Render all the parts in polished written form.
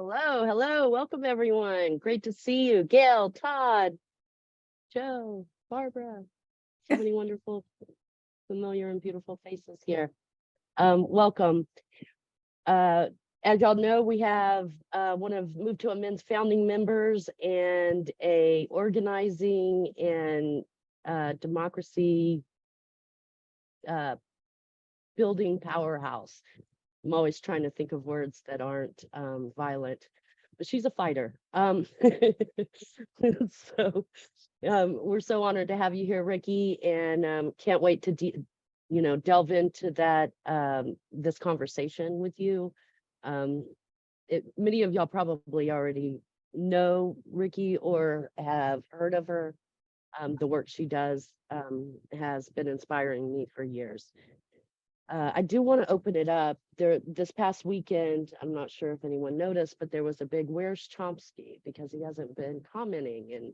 Hello, hello, welcome everyone. Great to see you. Gail, Todd, Joe, Barbara. So many wonderful, familiar and beautiful faces here. Welcome. As y'all know, we have one of Move to Amend's founding members and a organizing and democracy building powerhouse. I'm always trying to think of words that aren't violent, but she's a fighter. So we're so honored to have you here, Riki, and can't wait to delve into that this conversation with you. Many of y'all probably already know Riki or have heard of her. The work she does has been inspiring me for years. I do want to open it up. This past weekend, I'm not sure if anyone noticed, but there was a big "Where's Chomsky?" because he hasn't been commenting, and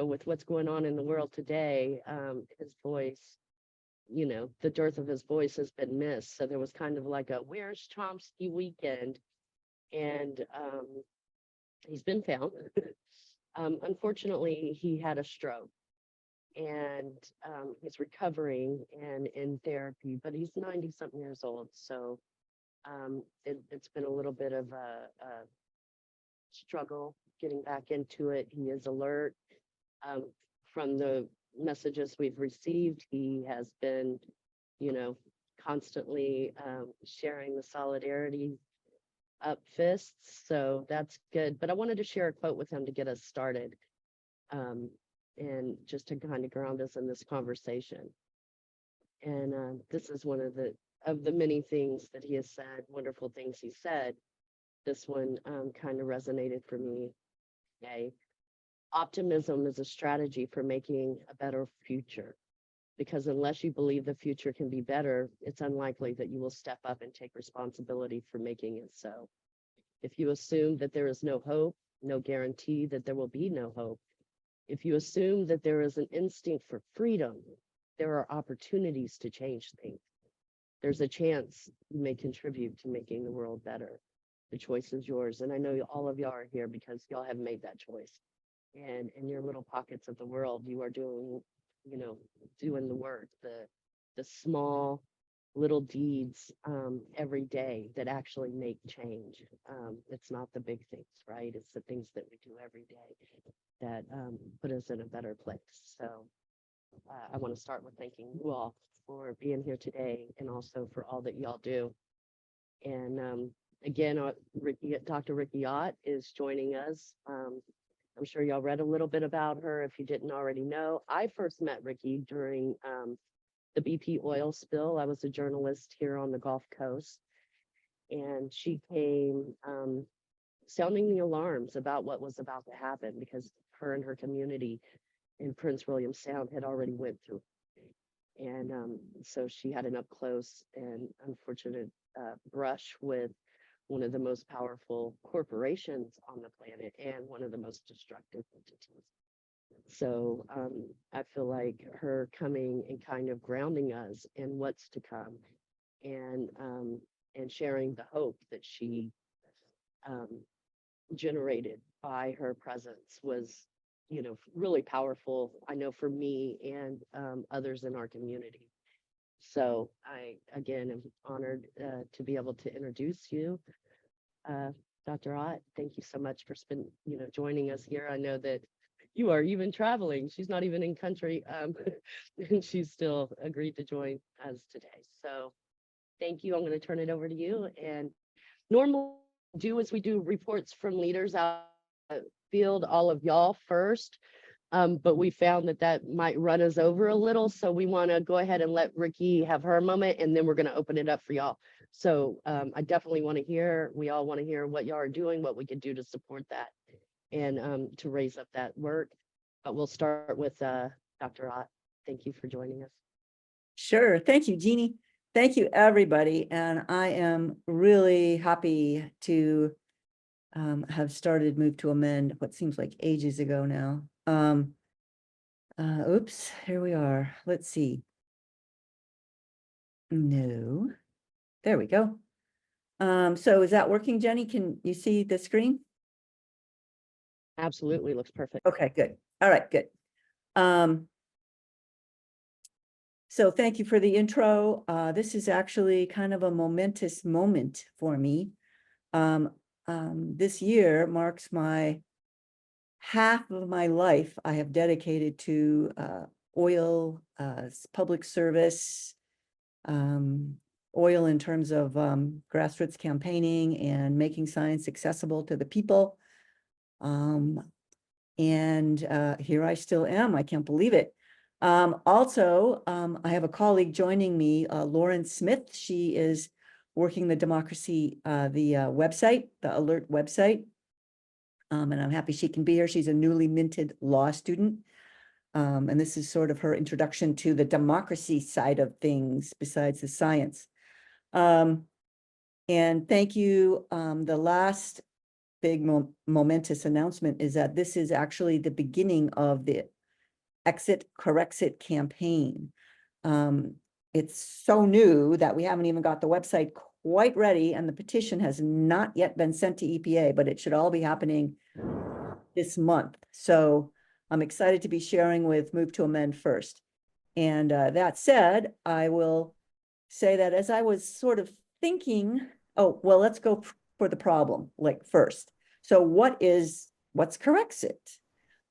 with what's going on in the world today, his voice, the dearth of his voice has been missed. So there was kind of like a "Where's Chomsky" weekend, and he's been found. Unfortunately, he had a stroke and he's recovering and in therapy, but he's 90 something years old. So it's been a little bit of a struggle getting back into it. He is alert. From the messages we've received, he has been, constantly sharing the solidarity up fists. So that's good. But I wanted to share a quote with him to get us started. And just to kind of ground us in this conversation. And this is one of the many things that he has said, wonderful things he said. This one kind of resonated for me. Okay. Optimism is a strategy for making a better future, because unless you believe the future can be better, it's unlikely that you will step up and take responsibility for making it so. If you assume that there is no hope, no guarantee that there will be no hope. If you assume that there is an instinct for freedom, there are opportunities to change things. There's a chance you may contribute to making the world better. The choice is yours. And I know all of y'all are here because y'all have made that choice. And in your little pockets of the world, you are doing, doing the work, the small little deeds every day that actually make change. It's not the big things, right? It's the things that we do every day that put us in a better place. So I want to start with thanking you all for being here today and also for all that y'all do. And again, Dr. Riki Ott is joining us. I'm sure y'all read a little bit about her if you didn't already know. I first met Riki during the BP oil spill. I was a journalist here on the Gulf Coast, and she came sounding the alarms about what was about to happen because her and her community in Prince William Sound had already went through. And so she had an up close and unfortunate brush with one of the most powerful corporations on the planet and one of the most destructive entities. So I feel like her coming and kind of grounding us in what's to come and sharing the hope that she generated by her presence was, really powerful. I know for me and others in our community. So I, again, am honored to be able to introduce you. Dr. Ott, thank you so much for joining us here. I know that you are even traveling. She's not even in country, and she's still agreed to join us today. So thank you. I'm going to turn it over to you. And normally do as we do reports from leaders out field, all of y'all first. But we found that might run us over a little. So we want to go ahead and let Riki have her moment, and then we're going to open it up for y'all. So I definitely want to hear, we all want to hear what y'all are doing, what we could do to support that and to raise up that work. But we'll start with Dr. Ott. Thank you for joining us. Sure. Thank you, Jeannie. Thank you, everybody. And I am really happy to have started Move to Amend, what seems like ages ago now. Oops, here we are. Let's see. No, there we go. So is that working, Jenny? Can you see the screen? Absolutely looks perfect. Okay, good. All right, good. So thank you for the intro. This is actually kind of a momentous moment for me. This year marks half of my life I have dedicated to oil, public service, oil in terms of grassroots campaigning and making science accessible to the people. And here I still am. I can't believe it. Also, I have a colleague joining me, Lauren Smith. She is working the democracy, the website, the alert website. And I'm happy she can be here. She's a newly minted law student. And this is sort of her introduction to the democracy side of things besides the science. And thank you. The last big momentous announcement is that this is actually the beginning of the Exit Corexit campaign. It's so new that we haven't even got the website quite ready, and the petition has not yet been sent to EPA, but it should all be happening this month. So I'm excited to be sharing with Move to Amend first. And that said, I will say that as I was sort of thinking, oh, well, let's go for the problem, like first. So what's Corexit?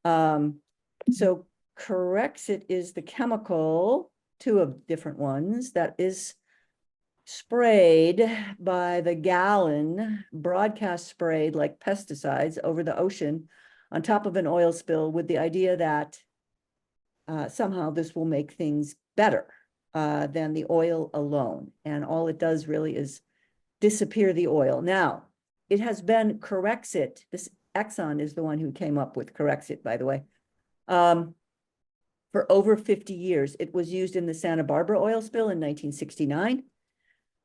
So Corexit is the chemical, two of different ones, that is sprayed by the gallon, broadcast sprayed like pesticides over the ocean on top of an oil spill with the idea that somehow this will make things better than the oil alone. And all it does really is disappear the oil. Now, it has been Corexit. This Exxon is the one who came up with Corexit, by the way. For over 50 years, it was used in the Santa Barbara oil spill in 1969.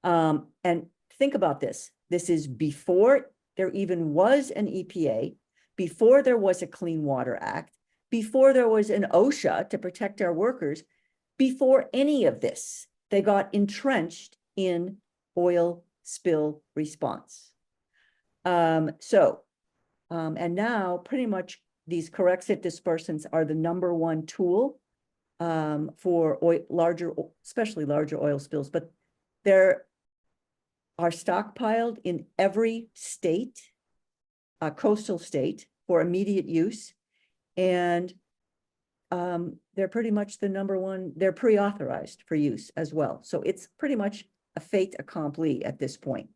And think about this. This is before there even was an EPA, before there was a Clean Water Act, before there was an OSHA to protect our workers, before any of this, they got entrenched in oil spill response. And now pretty much these Corexit dispersants are the #1 tool for especially larger oil spills, but they're stockpiled in every state, coastal state, for immediate use. And they're pretty much the #1, they're pre-authorized for use as well. So it's pretty much a fait accompli at this point.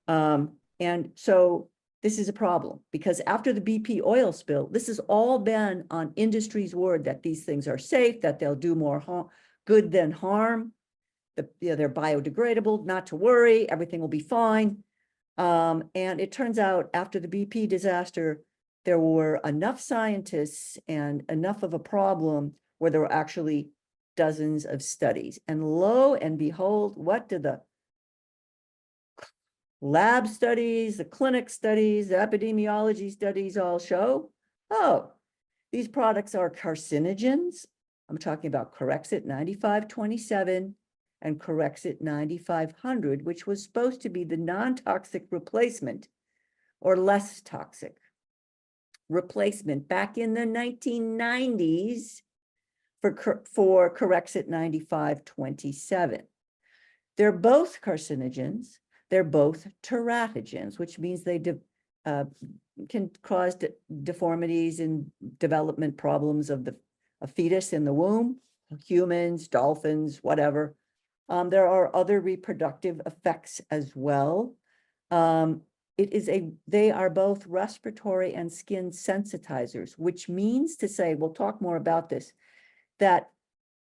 And so this is a problem because after the BP oil spill, this has all been on industry's word that these things are safe, that they'll do more good than harm. They're biodegradable, not to worry, everything will be fine. And it turns out after the BP disaster, there were enough scientists and enough of a problem where there were actually dozens of studies. And lo and behold, what did the lab studies, the clinic studies, the epidemiology studies all show? Oh, these products are carcinogens. I'm talking about Corexit 9527 and Corexit 9500, which was supposed to be the non-toxic replacement or less toxic replacement back in the 1990s for Corexit 9527. They're both carcinogens. They're both teratogens, which means they can cause deformities and development problems of a fetus in the womb, humans, dolphins, whatever. There are other reproductive effects as well. They are both respiratory and skin sensitizers, which means to say, we'll talk more about this, that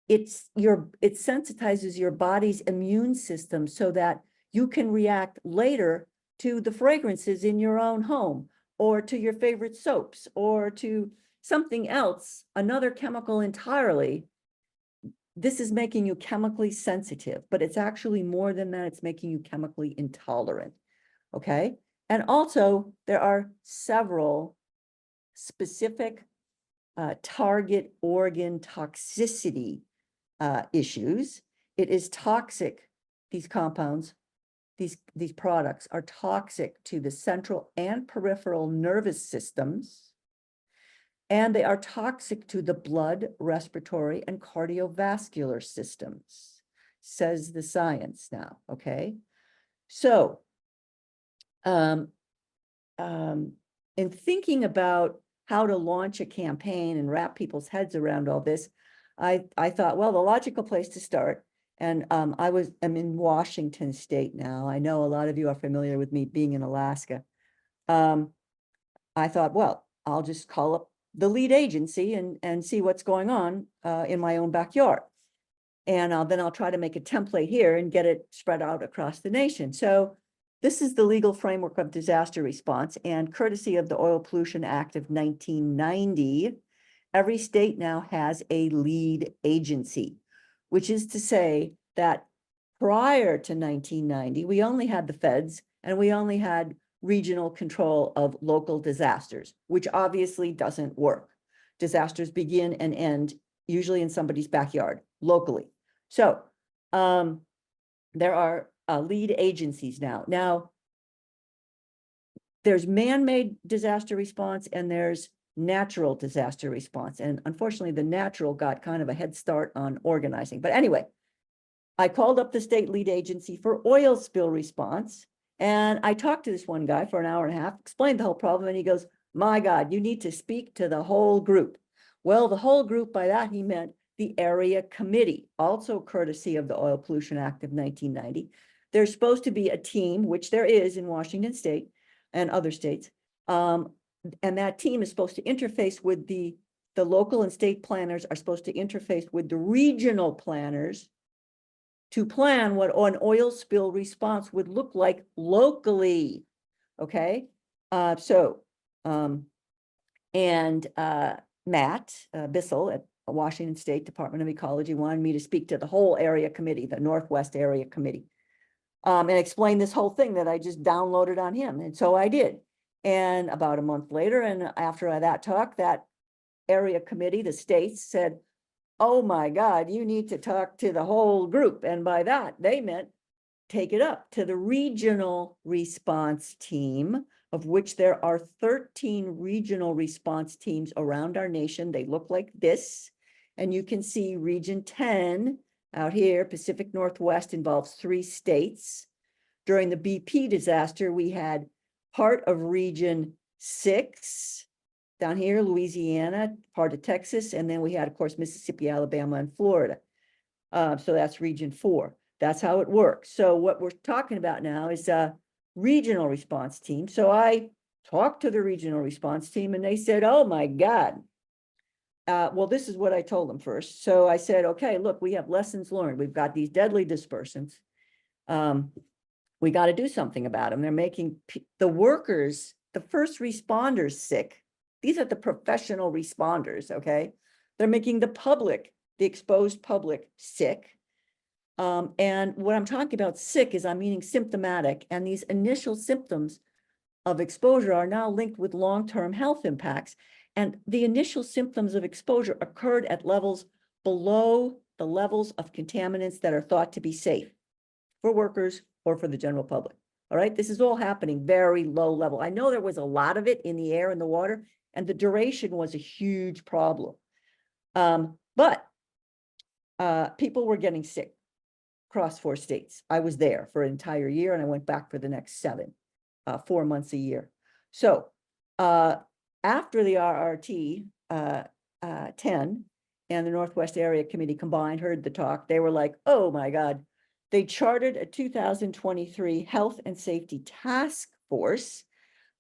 it sensitizes your body's immune system so that you can react later to the fragrances in your own home, or to your favorite soaps, or to something else, another chemical entirely. This is making you chemically sensitive, but it's actually more than that. It's making you chemically intolerant. Okay. And also there are several specific target organ toxicity issues. It is toxic, these compounds, these products are toxic to the central and peripheral nervous systems, and they are toxic to the blood, respiratory, and cardiovascular systems, says the science now, okay? So, in thinking about how to launch a campaign and wrap people's heads around all this, I thought, well, the logical place to start, and I'm in Washington State now. I know a lot of you are familiar with me being in Alaska. I thought, well, I'll just call up the lead agency and see what's going on in my own backyard. And then I'll try to make a template here and get it spread out across the nation. So this is the legal framework of disaster response, and courtesy of the Oil Pollution Act of 1990, every state now has a lead agency, which is to say that prior to 1990, we only had the feds and we only had regional control of local disasters, which obviously doesn't work. Disasters begin and end usually in somebody's backyard locally. So there are lead agencies now. Now, there's man-made disaster response and there's natural disaster response. And unfortunately, the natural got kind of a head start on organizing. But anyway, I called up the state lead agency for oil spill response. And I talked to this one guy for an hour and a half, explained the whole problem. And he goes, my God, you need to speak to the whole group. Well, the whole group, by that, he meant the area committee, also courtesy of the Oil Pollution Act of 1990. There's supposed to be a team, which there is in Washington State and other states. And that team is supposed to interface with the local and state planners are supposed to interface with the regional planners to plan what an oil spill response would look like locally. Okay. Matt Bissell at Washington State Department of Ecology wanted me to speak to the whole area committee, the Northwest Area Committee, and explain this whole thing that I just downloaded on him. And so I did. And about a month later, and after that talk, that area committee, the states, said, oh my God, you need to talk to the whole group. And by that, they meant take it up to the regional response team, of which there are 13 regional response teams around our nation. They look like this. And you can see Region 10 out here, Pacific Northwest, involves 3 states. During the BP disaster, we had part of Region 6 down here, Louisiana, part of Texas, and then we had, of course, Mississippi, Alabama, and Florida. So that's Region 4. That's how it works. So what we're talking about now is a regional response team. So I talked to the regional response team and they said, oh my God. Well, this is what I told them first. So I said, okay, look, we have lessons learned. We've got these deadly dispersants. We got to do something about them. They're making the workers, the first responders sick. These are the professional responders, okay? They're making the public, the exposed public, sick. And what I'm talking about sick is I'm meaning symptomatic, and these initial symptoms of exposure are now linked with long-term health impacts. And the initial symptoms of exposure occurred at levels below the levels of contaminants that are thought to be safe for workers or for the general public. All right, this is all happening very low level. I know there was a lot of it in the air and the water, and the duration was a huge problem. But people were getting sick across 4 states. I was there for an entire year, and I went back for the next 7, 4 months a year. So after the RRT 10 and the Northwest Area Committee combined heard the talk, they were like, oh my God. They chartered a 2023 Health and Safety Task Force,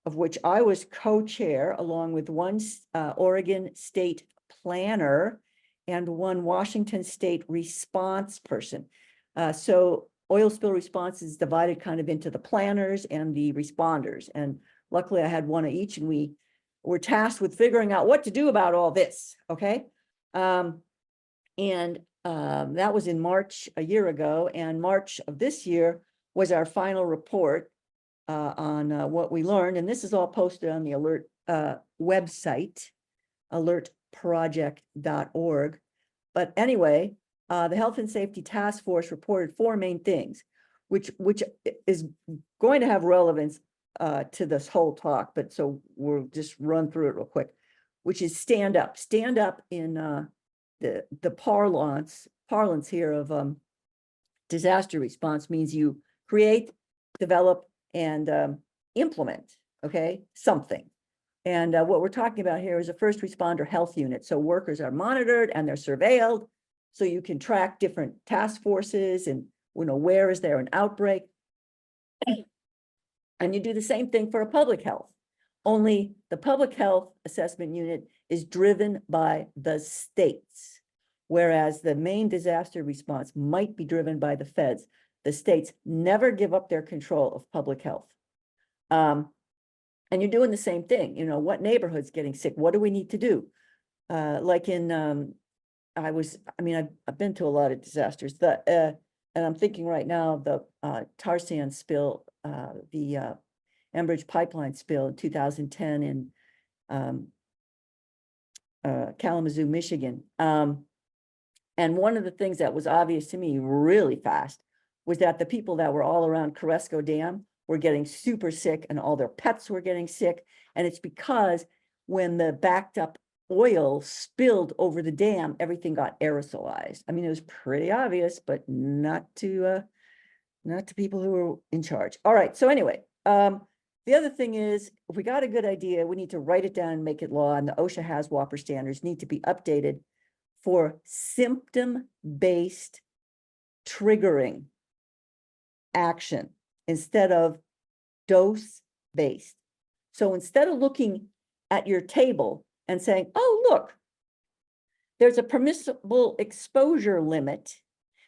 of which I was co-chair, along with one Oregon state planner and one Washington state response person. So oil spill response is divided kind of into the planners and the responders. And luckily I had one of each, and we were tasked with figuring out what to do about all this, okay? That was in March a year ago, and March of this year was our final report on what we learned. And this is all posted on the alert website, alertproject.org. But anyway, the Health and Safety Task Force reported 4 main things. which is going to have relevance to this whole talk, but so we'll just run through it real quick, which is stand up. Stand up in the parlance here of disaster response means you create, develop, and implement, okay, something. And what we're talking about here is a first responder health unit. So workers are monitored and they're surveilled, so you can track different task forces and, you know, where is there an outbreak. And you do the same thing for a public health, only the public health assessment unit is driven by the states, whereas the main disaster response might be driven by the feds. The states never give up their control of public health. And you're doing the same thing, you know, what neighborhood's getting sick? What do we need to do? Like in, I've been to a lot of disasters, and I'm thinking right now, the tar sand spill, the Enbridge pipeline spill in 2010 in Kalamazoo, Michigan. And one of the things that was obvious to me really fast was that the people that were all around Carrasco Dam were getting super sick and all their pets were getting sick. And it's because when the backed up oil spilled over the dam, everything got aerosolized. I mean, it was pretty obvious, but not to people who were in charge. All right, so anyway, the other thing is, if we got a good idea, we need to write it down and make it law, and the OSHA HAZWOPER standards need to be updated for symptom-based triggering action instead of dose-based. So instead of looking at your table and saying, oh, look, there's a permissible exposure limit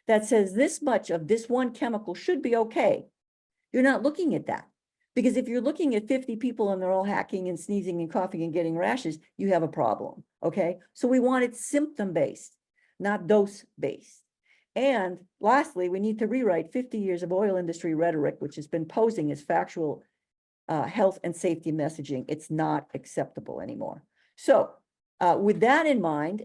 that says this much of this one chemical should be okay. You're not looking at that. Because if you're looking at 50 people and they're all hacking and sneezing and coughing and getting rashes, you have a problem, okay? So we want it symptom-based, not dose-based. And lastly, we need to rewrite 50 years of oil industry rhetoric, which has been posing as factual health and safety messaging. It's not acceptable anymore. So with that in mind,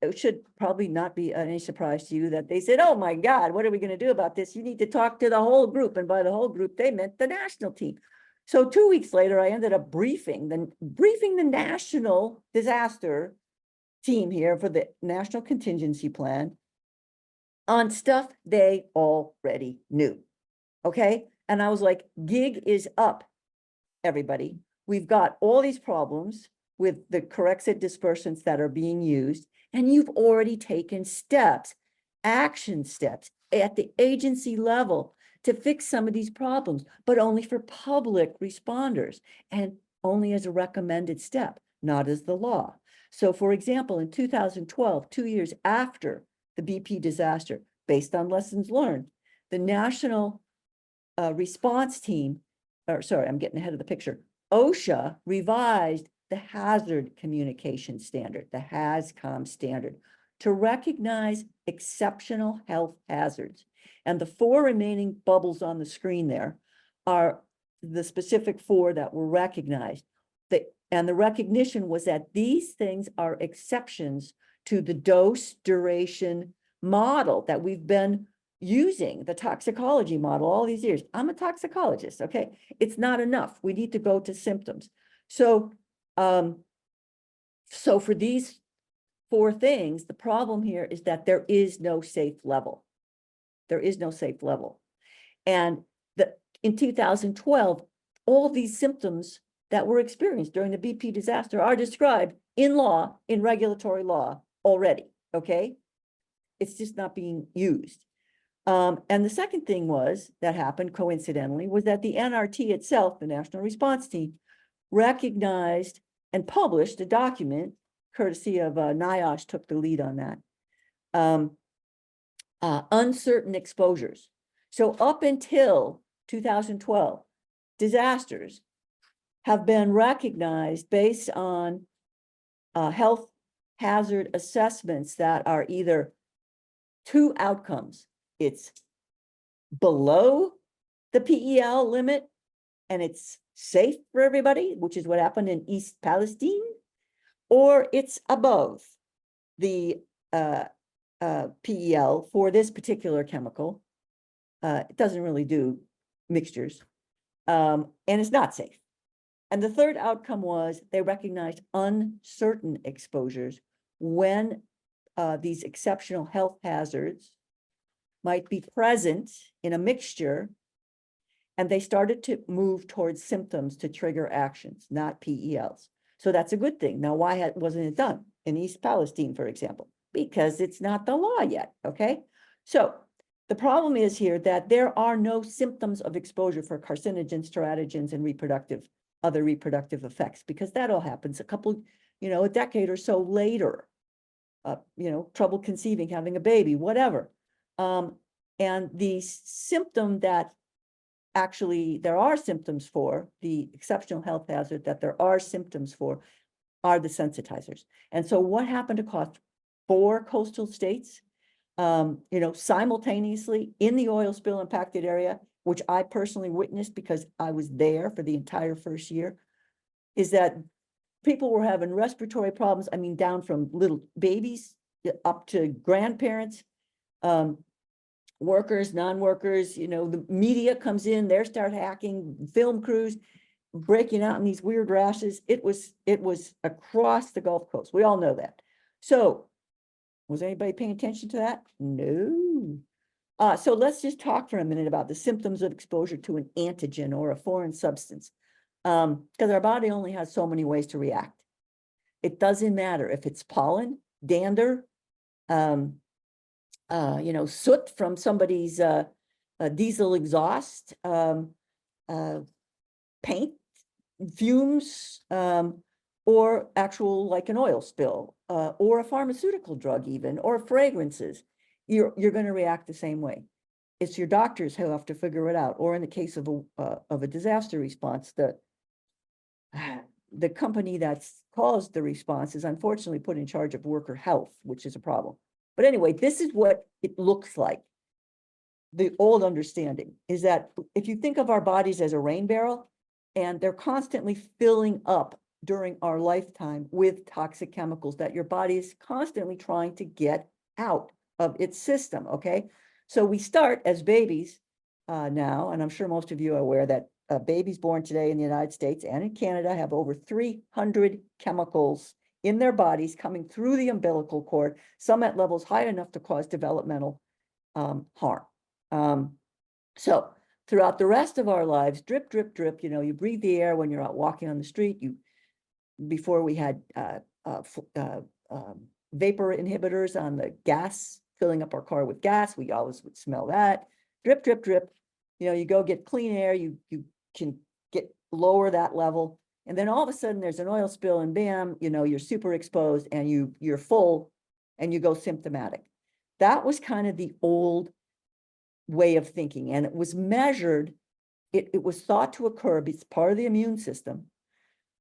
it should probably not be any surprise to you that they said, oh my God, what are we going to do about this? You need to talk to the whole group. And by the whole group, they meant the national team. So 2 weeks later, I ended up briefing the national disaster team here for the National Contingency Plan on stuff they already knew. Okay. And I was like, gig is up, everybody. We've got all these problems with the Corexit dispersants that are being used. And you've already taken steps, action steps at the agency level to fix some of these problems, but only for public responders and only as a recommended step, not as the law. So for example, in 2012, 2 years after the BP disaster, based on lessons learned, the National Response Team, I'm getting ahead of the picture, OSHA revised the Hazard Communication Standard, the HAZCOM standard, to recognize exceptional health hazards. And the 4 remaining bubbles on the screen there are the specific 4 that were recognized. And the recognition was that these things are exceptions to the dose duration model that we've been using, the toxicology model all these years. I'm a toxicologist, okay? It's not enough. We need to go to symptoms. So for these 4 things, the problem here is that there is no safe level. There is no safe level. And in 2012, all these symptoms that were experienced during the BP disaster are described in law, in regulatory law already, okay? It's just not being used. And the second thing that happened coincidentally was that the NRT itself, the National Response Team, recognized and published a document, courtesy of NIOSH took the lead on that, uncertain exposures. So up until 2012, disasters have been recognized based on health hazard assessments that are either 2 outcomes. It's below the PEL limit and it's safe for everybody, which is what happened in East Palestine, or it's above the PEL for this particular chemical, It doesn't really do mixtures. And it's not safe. And the third outcome was they recognized uncertain exposures when these exceptional health hazards might be present in a mixture, and they started to move towards symptoms to trigger actions, not PELs. So that's a good thing. Now, why wasn't it done in East Palestine, for example? Because it's not the law yet, okay? So the problem is here that there are no symptoms of exposure for carcinogens, teratogens, and other reproductive effects, because that all happens a couple, a decade or so later. Trouble conceiving, having a baby, whatever. And the symptom that actually there are symptoms for, the exceptional health hazard that there are symptoms for, are the sensitizers. And so what happened across 4 coastal states, simultaneously in the oil spill impacted area, which I personally witnessed because I was there for the entire first year, is that people were having respiratory problems. I mean, down from little babies up to grandparents, workers, non-workers, the media comes in, they start hacking, film crews breaking out in these weird rashes. It was across the Gulf Coast. We all know that. So was anybody paying attention to that? No. So let's just talk for a minute about the symptoms of exposure to an antigen or a foreign substance. Because our body only has so many ways to react. It doesn't matter if it's pollen, dander, soot from somebody's diesel exhaust, paint, fumes, or actual like an oil spill, or a pharmaceutical drug even, or fragrances. You're going to react the same way. It's your doctors who have to figure it out. Or in the case of a disaster response, the company that's caused the response is unfortunately put in charge of worker health, which is a problem. But anyway, this is what it looks like. The old understanding is that if you think of our bodies as a rain barrel, and they're constantly filling up during our lifetime with toxic chemicals that your body is constantly trying to get out of its system, okay? So we start as babies now, and I'm sure most of you are aware that babies born today in the United States and in Canada have over 300 chemicals in their bodies coming through the umbilical cord, some at levels high enough to cause developmental harm. So throughout the rest of our lives, drip, drip, drip, you breathe the air when you're out walking on the street. Before we had vapor inhibitors on the gas, filling up our car with gas, we always would smell that. Drip, drip, drip. You go get clean air, you can lower that level. And then all of a sudden there's an oil spill and bam, you're super exposed and you're full and you go symptomatic. That was kind of the old way of thinking. And it was measured, it was thought to occur, it's part of the immune system.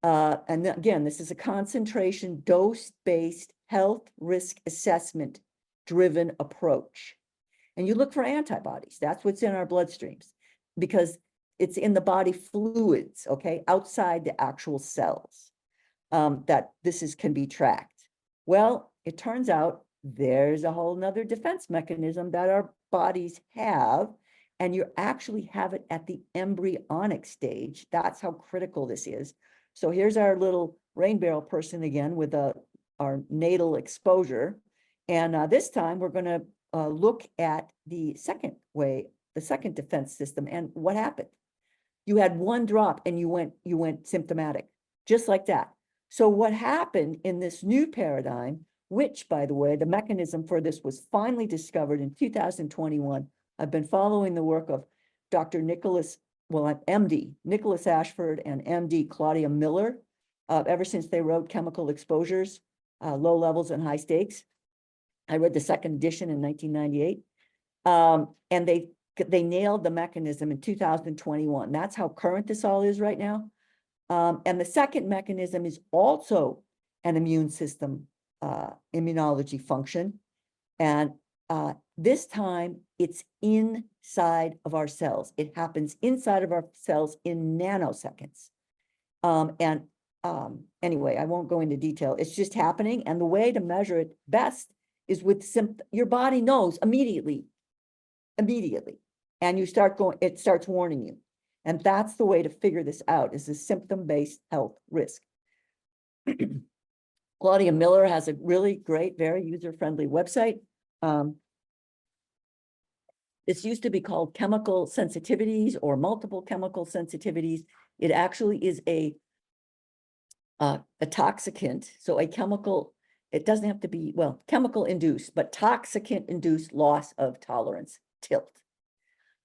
And again, this is a concentration dose-based health risk assessment driven approach. And you look for antibodies. That's what's in our bloodstreams because it's in the body fluids, okay, outside the actual cells, that can be tracked. Well, it turns out there's a whole nother defense mechanism that our bodies have, and you actually have it at the embryonic stage. That's how critical this is. So here's our little rain barrel person again with our natal exposure. And this time we're going to look at the second defense system and what happened. You had one drop and you went symptomatic, just like that. So what happened in this new paradigm, which by the way, the mechanism for this was finally discovered in 2021. I've been following the work of Dr. MD Nicholas Ashford and MD Claudia Miller ever since they wrote Chemical Exposures, Low Levels and High Stakes. I read the second edition in 1998. And they nailed the mechanism in 2021. That's how current this all is right now. And the second mechanism is also an immune system immunology function. And this time it's inside of our cells. It happens inside of our cells in nanoseconds. Anyway, I won't go into detail. It's just happening. And the way to measure it best is with your body knows immediately. and you start going, it starts warning you. And that's the way to figure this out, is a symptom-based health risk. Claudia Miller has a really great, very user-friendly website. This used to be called chemical sensitivities or multiple chemical sensitivities. It actually is a toxicant, so a chemical, it doesn't have to be, well, chemical induced, but toxicant induced loss of tolerance, TILT.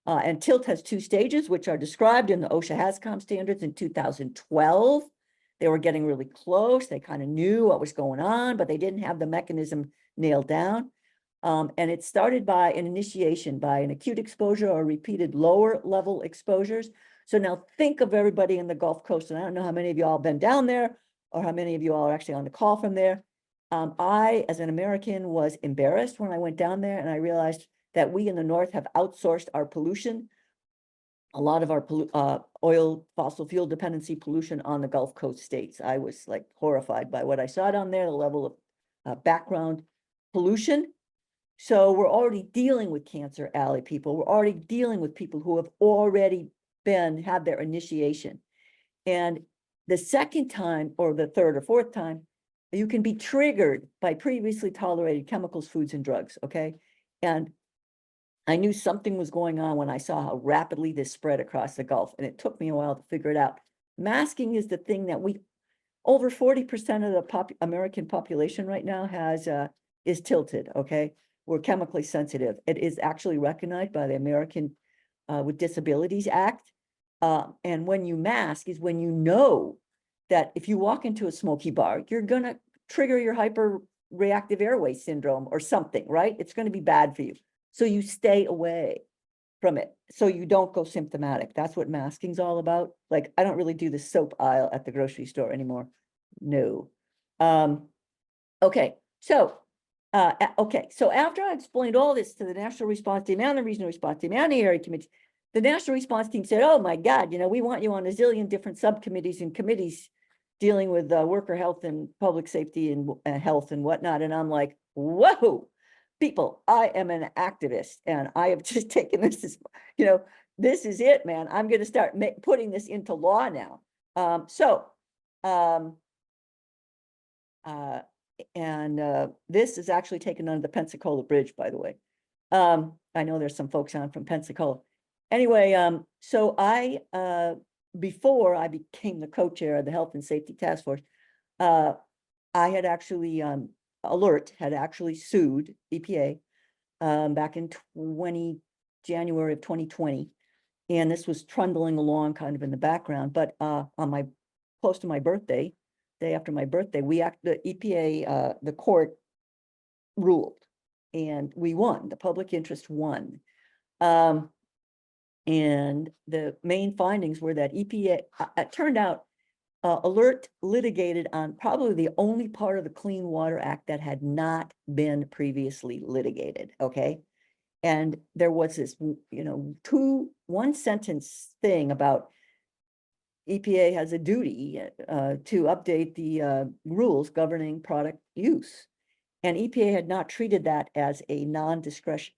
And TILT has 2 stages, which are described in the OSHA HAZCOM standards in 2012. They were getting really close. They kind of knew what was going on, but they didn't have the mechanism nailed down. And it started by an initiation by an acute exposure or repeated lower level exposures. So now think of everybody in the Gulf Coast, and I don't know how many of you all have been down there or how many of you all are actually on the call from there. I, as an American, was embarrassed when I went down there, and I realized that we in the North have outsourced our pollution, a lot of our oil, fossil fuel dependency pollution on the Gulf Coast states. I was like horrified by what I saw down there, the level of background pollution. So we're already dealing with Cancer Alley people. We're already dealing with people who have already had their initiation. And the second time, or the third or fourth time, you can be triggered by previously tolerated chemicals, foods, and drugs, okay? And I knew something was going on when I saw how rapidly this spread across the Gulf, and it took me a while to figure it out. Masking is the thing that over 40% of the American population right now is tilted, okay? We're chemically sensitive. It is actually recognized by the American with Disabilities Act. And when you mask is when you know that if you walk into a smoky bar, you're gonna trigger your hyperreactive airway syndrome or something, right? It's gonna be bad for you. So you stay away from it, so you don't go symptomatic. That's what masking's all about. Like, I don't really do the soap aisle at the grocery store anymore. No. Okay, so after I explained all this to the national response team and the regional response team and the area committee, the national response team said, oh my God, we want you on a zillion different subcommittees and committees dealing with worker health and public safety and health and whatnot. And I'm like, whoa, people, I am an activist, and I have just taken this as, this is it, man. I'm going to start putting this into law now. This is actually taken under the Pensacola Bridge, by the way. I know there's some folks on from Pensacola. Anyway, so before I became the co-chair of the Health and Safety Task Force, I had actually, Alert had actually sued EPA back in January of 2020. And this was trundling along kind of in the background, but close to my birthday, day after my birthday, the EPA, the court ruled, and we won. The public interest won. And the main findings were that EPA, it turned out, Alert litigated on probably the only part of the Clean Water Act that had not been previously litigated, okay? And there was this, one sentence thing about EPA has a duty to update the rules governing product use. And EPA had not treated that as a non-discretion,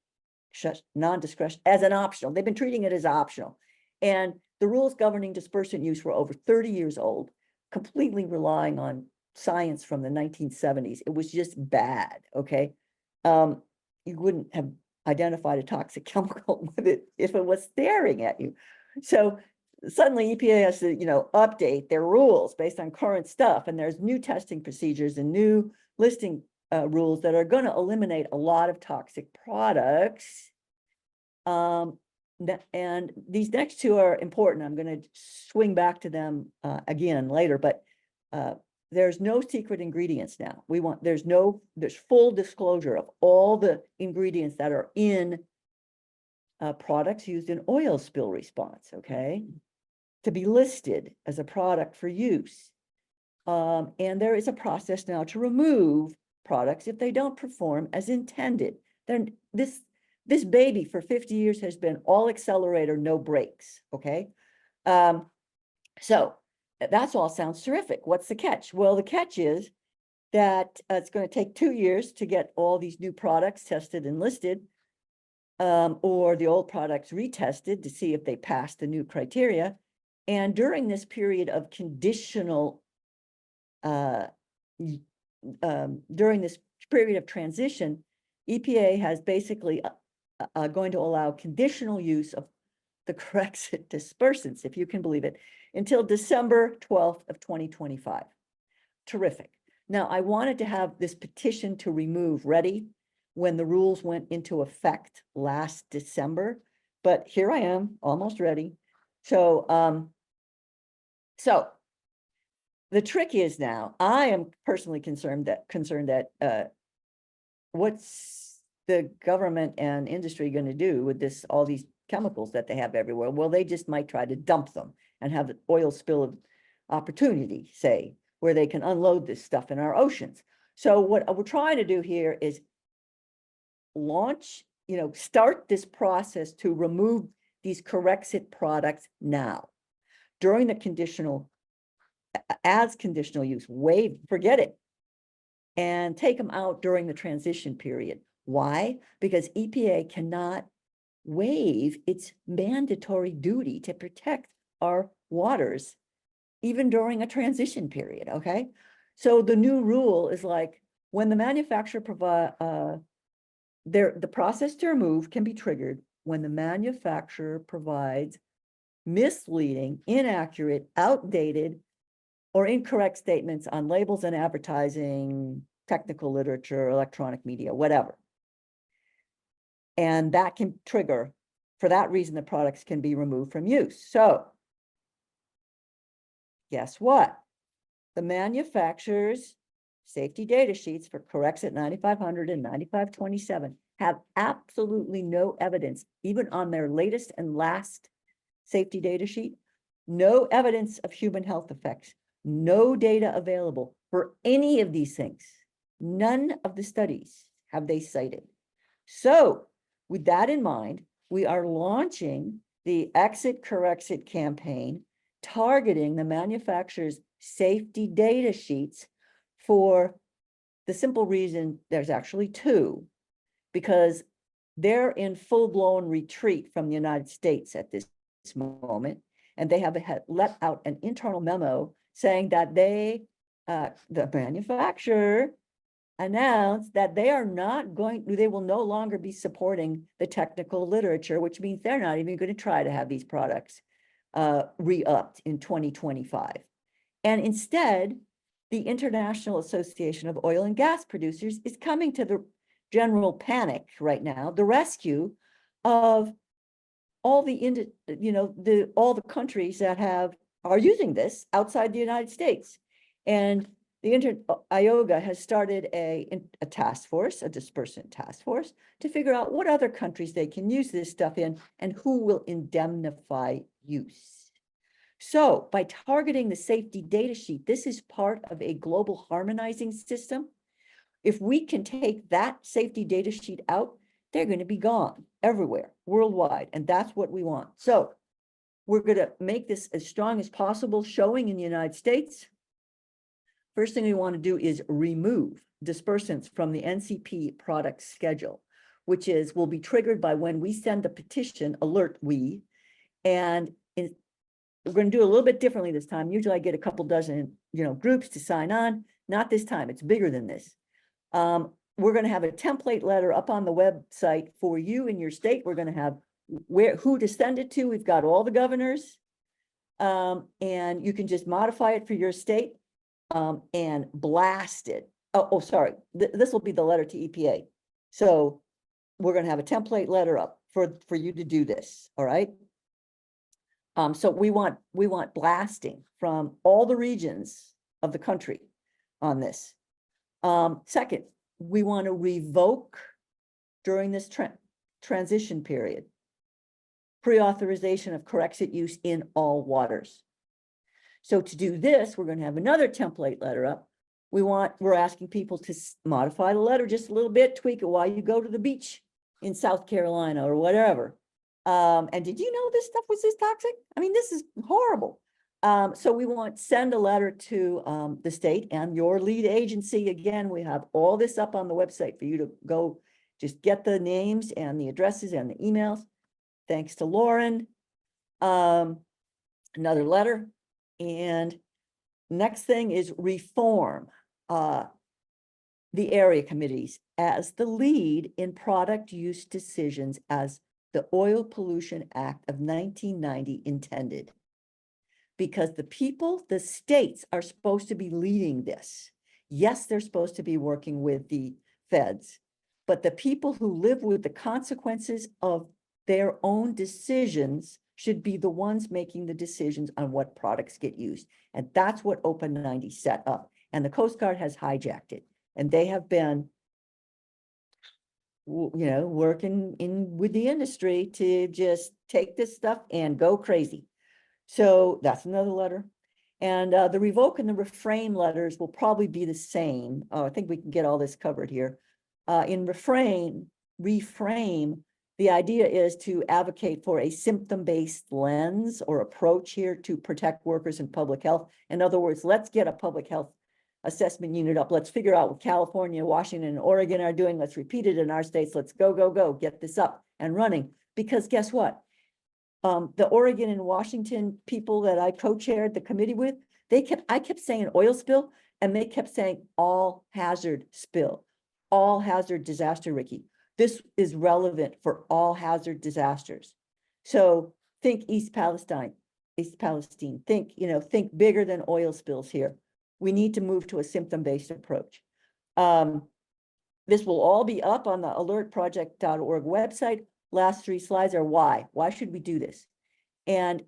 as an optional. They've been treating it as optional. And the rules governing dispersant use were over 30 years old, completely relying on science from the 1970s. It was just bad, okay? You wouldn't have identified a toxic chemical with it if it was staring at you. So suddenly EPA has to, update their rules based on current stuff. And there's new testing procedures and new listing rules that are going to eliminate a lot of toxic products. And these next two are important. I'm going to swing back to them again later, but there's no secret ingredients now. There's full disclosure of all the ingredients that are in products used in oil spill response, okay? To be listed as a product for use. And there is a process now to remove products if they don't perform as intended. Then this baby for 50 years has been all accelerator, no brakes, okay? So that's all sounds terrific. What's the catch? Well, the catch is that it's going to take 2 years to get all these new products tested and listed. or the old products retested to see if they passed the new criteria. And during this period of conditional, during this period of transition, EPA has basically going to allow conditional use of the corrected dispersants, if you can believe it, until December 12th of 2025. Terrific. Now, I wanted to have this petition to remove ready when the rules went into effect last December, but here I am, almost ready. So, the trick is now, I am personally concerned that what's the government and industry going to do with this, all these chemicals that they have everywhere? Well, they just might try to dump them and have an oil spill of opportunity, say, where they can unload this stuff in our oceans. So what we're trying to do here is launch, start this process to remove these Corexit products now. During the conditional use, forget it, and take them out during the transition period. Why? Because EPA cannot waive its mandatory duty to protect our waters, even during a transition period, okay? So the new rule is like, when the manufacturer the process to remove can be triggered when the manufacturer provides misleading, inaccurate, outdated, or incorrect statements on labels and advertising, technical literature, electronic media, whatever. And that can trigger, for that reason, the products can be removed from use. So guess what? The manufacturer's safety data sheets for Corexit 9500 and 9527 have absolutely no evidence, even on their latest and last safety data sheet, no evidence of human health effects, no data available for any of these things. None of the studies have they cited. So with that in mind, we are launching the Exit Corexit campaign, targeting the manufacturer's safety data sheets for the simple reason there's actually two, because they're in full-blown retreat from the United States at this moment, and they have let out an internal memo saying that the manufacturer announced that they will no longer be supporting the technical literature, which means they're not even going to try to have these products re-upped in 2025. And instead, the International Association of Oil and Gas Producers is coming to the general panic right now, the rescue of all all the countries that are using this outside the United States. And the IOGA has started a task force, a dispersant task force, to figure out what other countries they can use this stuff in and who will indemnify use. So by targeting the safety data sheet, this is part of a global harmonizing system. If we can take that safety data sheet out, they're going to be gone everywhere, worldwide. And that's what we want. So we're going to make this as strong as possible, showing in the United States. First thing we want to do is remove dispersants from the NCP product schedule, which will be triggered by when we send the petition, and we're going to do a little bit differently this time. Usually I get a couple dozen, groups to sign on. Not this time. It's bigger than this. We're going to have a template letter up on the website for you in your state. We're going to have who to send it to. We've got all the governors, and you can just modify it for your state and blast it. Sorry. This will be the letter to EPA. So we're going to have a template letter up for you to do this. All right. So we want blasting from all the regions of the country on this. Second, we want to revoke during this transition period pre-authorization of Corexit use in all waters. So to do this, we're going to have another template letter up. We're asking people to modify the letter just a little bit, tweak it while you go to the beach in South Carolina or whatever. And did you know this stuff was this toxic? I mean, this is horrible. So we send a letter to the state and your lead agency. Again, we have all this up on the website for you to go Just get the names and the addresses and the emails. Thanks to Lauren. Another letter. And next thing is reform the area committees as the lead in product use decisions as the Oil Pollution Act of 1990 intended. Because the people, the states are supposed to be leading this. Yes, they're supposed to be working with the feds, but the people who live with the consequences of their own decisions should be the ones making the decisions on what products get used. And that's what Open 90 set up. And the Coast Guard has hijacked it. And they have been, working with the industry to just take this stuff and go crazy. So that's another letter. And the revoke and the refrain letters will probably be the same. Oh, I think we can get all this covered here. In reframe, the idea is to advocate for a symptom-based lens or approach here to protect workers and public health. In other words, let's get a public health assessment unit up. Let's figure out what California, Washington, and Oregon are doing. Let's repeat it in our states. Let's go, get this up and running. Because guess what? The Oregon and Washington people that I co-chaired the committee with, I kept saying oil spill, and they kept saying all hazard spill, all hazard disaster, Riki. This is relevant for all hazard disasters. So think East Palestine, think, think bigger than oil spills here. We need to move to a symptom-based approach. This will all be up on the alertproject.org website. Last 3 slides are why. Why should we do this? And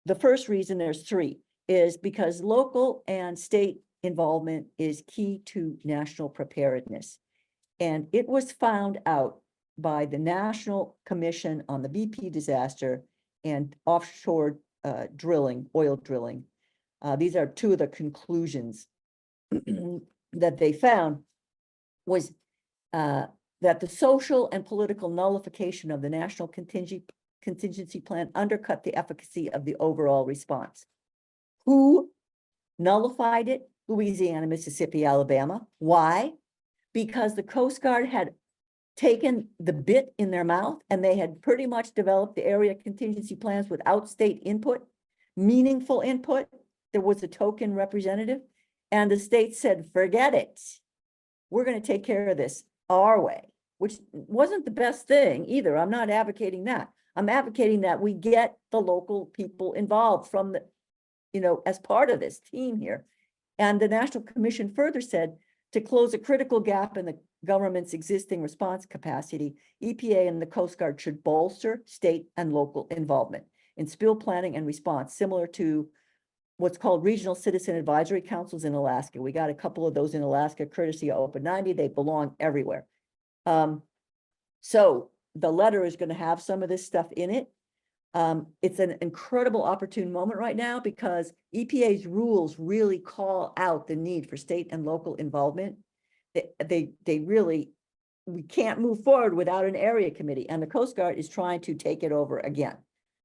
the first reason, there's 3, is because local and state involvement is key to national preparedness. And it was found out by the National Commission on the BP disaster and offshore oil drilling. These are 2 of the conclusions that they found was that the social and political nullification of the national contingency plan undercut the efficacy of the overall response. Who nullified it? Louisiana, Mississippi, Alabama. Why? Because the Coast Guard had taken the bit in their mouth and they had pretty much developed the area contingency plans without state input, meaningful input. There was a token representative, and the state said, forget it. We're going to take care of this our way, which wasn't the best thing either. I'm not advocating that. I'm advocating that we get the local people involved from the, as part of this team here. And the National Commission further said, to close a critical gap in the government's existing response capacity, EPA and the Coast Guard should bolster state and local involvement in spill planning and response, similar to what's called regional citizen advisory councils in Alaska. We got a couple of those in Alaska, courtesy of Open 90. They belong everywhere. So the letter is going to have some of this stuff in it. It's an incredible opportune moment right now because EPA's rules really call out the need for state and local involvement. They really, we can't move forward without an area committee, and the Coast Guard is trying to take it over again.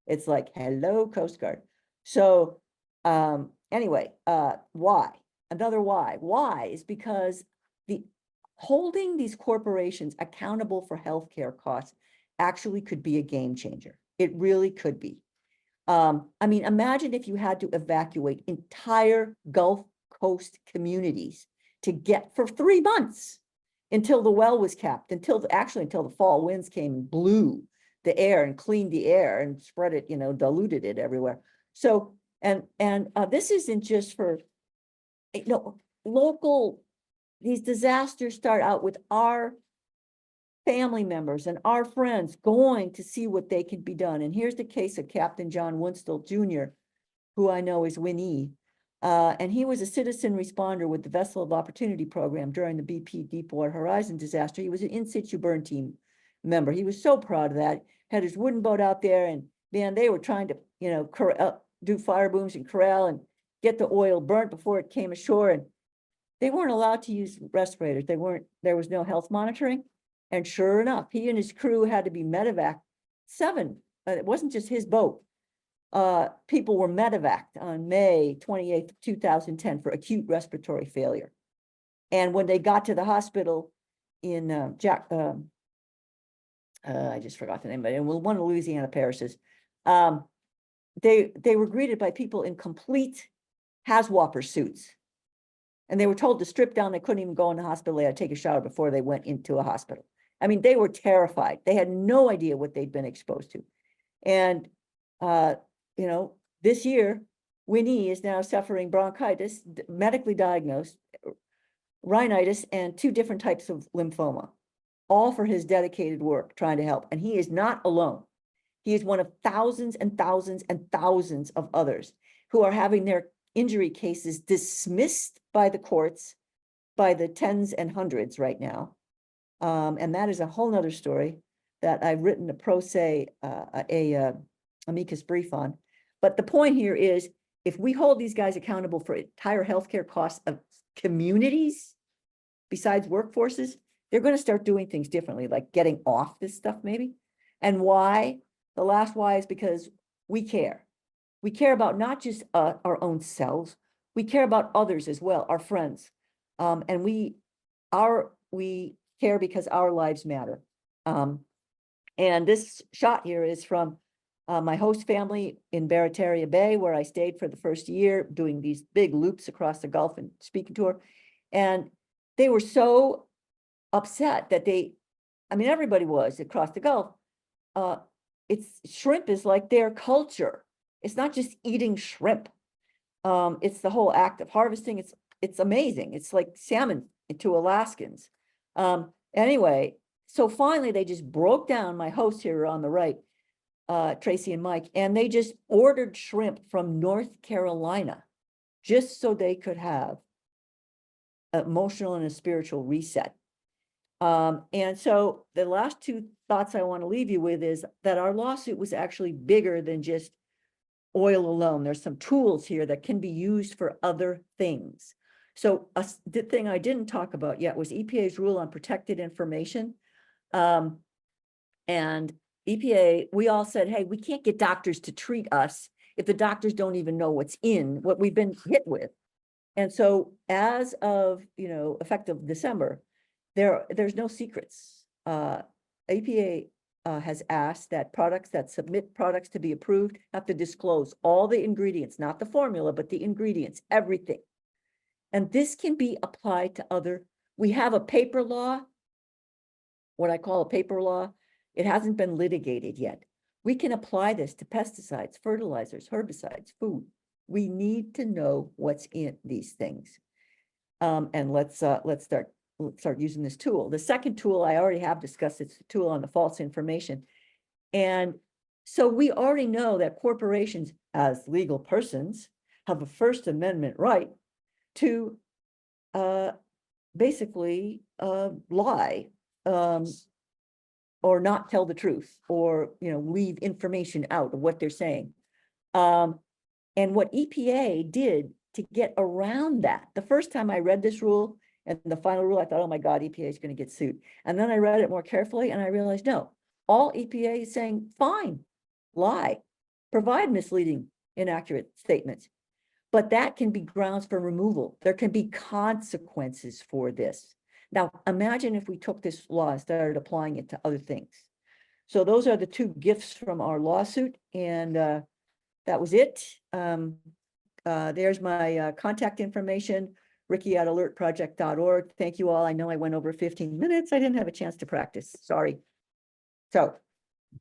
It's like, hello, Coast Guard. So anyway, why? Another why. Why is because holding these corporations accountable for healthcare costs actually could be a game changer. It really could be. I mean, imagine if you had to evacuate entire Gulf Coast communities to get for 3 months until the well was capped, until the fall winds came and blew the air and cleaned the air and spread it, diluted it everywhere. So, and this isn't just for, local, these disasters start out with our family members and our friends going to see what they can be done. And here's the case of Captain John Winstel Jr., who I know is Winnie. And he was a citizen responder with the Vessel of Opportunity program during the BP Deepwater Horizon disaster. He was an in-situ burn team member. He was so proud of that. Had his wooden boat out there, and man, they were trying to, do fire booms and corral and get the oil burnt before it came ashore. And they weren't allowed to use respirators. There was no health monitoring. And sure enough, he and his crew had to be medevac. 7, it wasn't just his boat. People were medevaced on May 28th, 2010 for acute respiratory failure. And when they got to the hospital in I just forgot the name, but in one of the Louisiana parishes, they were greeted by people in complete hazwapper suits. And they were told to strip down. They couldn't even go in the hospital. They had to take a shower before they went into a hospital. I mean, they were terrified. They had no idea what they'd been exposed to. And, you know, this year, Winnie is now suffering bronchitis, medically diagnosed, rhinitis, and 2 different types of lymphoma, all for his dedicated work trying to help. And he is not alone. He is one of thousands and thousands and thousands of others who are having their injury cases dismissed by the courts by the tens and hundreds right now. And that is a whole nother story that I've written a pro se, amicus brief on. But the point here is, if we hold these guys accountable for entire healthcare costs of communities besides workforces, they're going to start doing things differently, like getting off this stuff maybe. And why? The last why is because we care. We care about not just our own selves, we care about others as well, our friends. And we care because our lives matter. And this shot here is from my host family in Barataria Bay, where I stayed for the first year, doing these big loops across the Gulf and speaking tour. And they were so upset that I mean, everybody was across the Gulf. Shrimp is like their culture. It's not just eating shrimp. It's the whole act of harvesting. It's amazing. It's like salmon to Alaskans. Anyway, so finally they just broke down. My hosts here are on the right, Tracy and Mike, and they just ordered shrimp from North Carolina just so they could have emotional and a spiritual reset. And so the last 2 thoughts I want to leave you with is that our lawsuit was actually bigger than just oil alone. There's some tools here that can be used for other things. So the thing I didn't talk about yet was EPA's rule on protected information. And EPA, we all said, hey, we can't get doctors to treat us if the doctors don't even know what's in what we've been hit with. And so as of, effective December, there's no secrets. EPA has asked that products that submit products to be approved have to disclose all the ingredients, not the formula, but the ingredients, everything. And this can be applied to we have a paper law, what I call a paper law. It hasn't been litigated yet. We can apply this to pesticides, fertilizers, herbicides, food. We need to know what's in these things. And let's start using this tool. The second tool I already have discussed, it's the tool on the false information. And so we already know that corporations as legal persons have a First Amendment right to basically lie or not tell the truth, or leave information out of what they're saying. And what EPA did to get around that, the first time I read this rule and the final rule, I thought, oh my God, EPA is going to get sued. And then I read it more carefully and I realized, no, all EPA is saying, fine, lie, provide misleading, inaccurate statements. But that can be grounds for removal. There can be consequences for this. Now, imagine if we took this law and started applying it to other things. So those are the 2 gifts from our lawsuit. And that was it. There's my contact information, Riki@alertproject.org. Thank you all. I know I went over 15 minutes. I didn't have a chance to practice. Sorry. So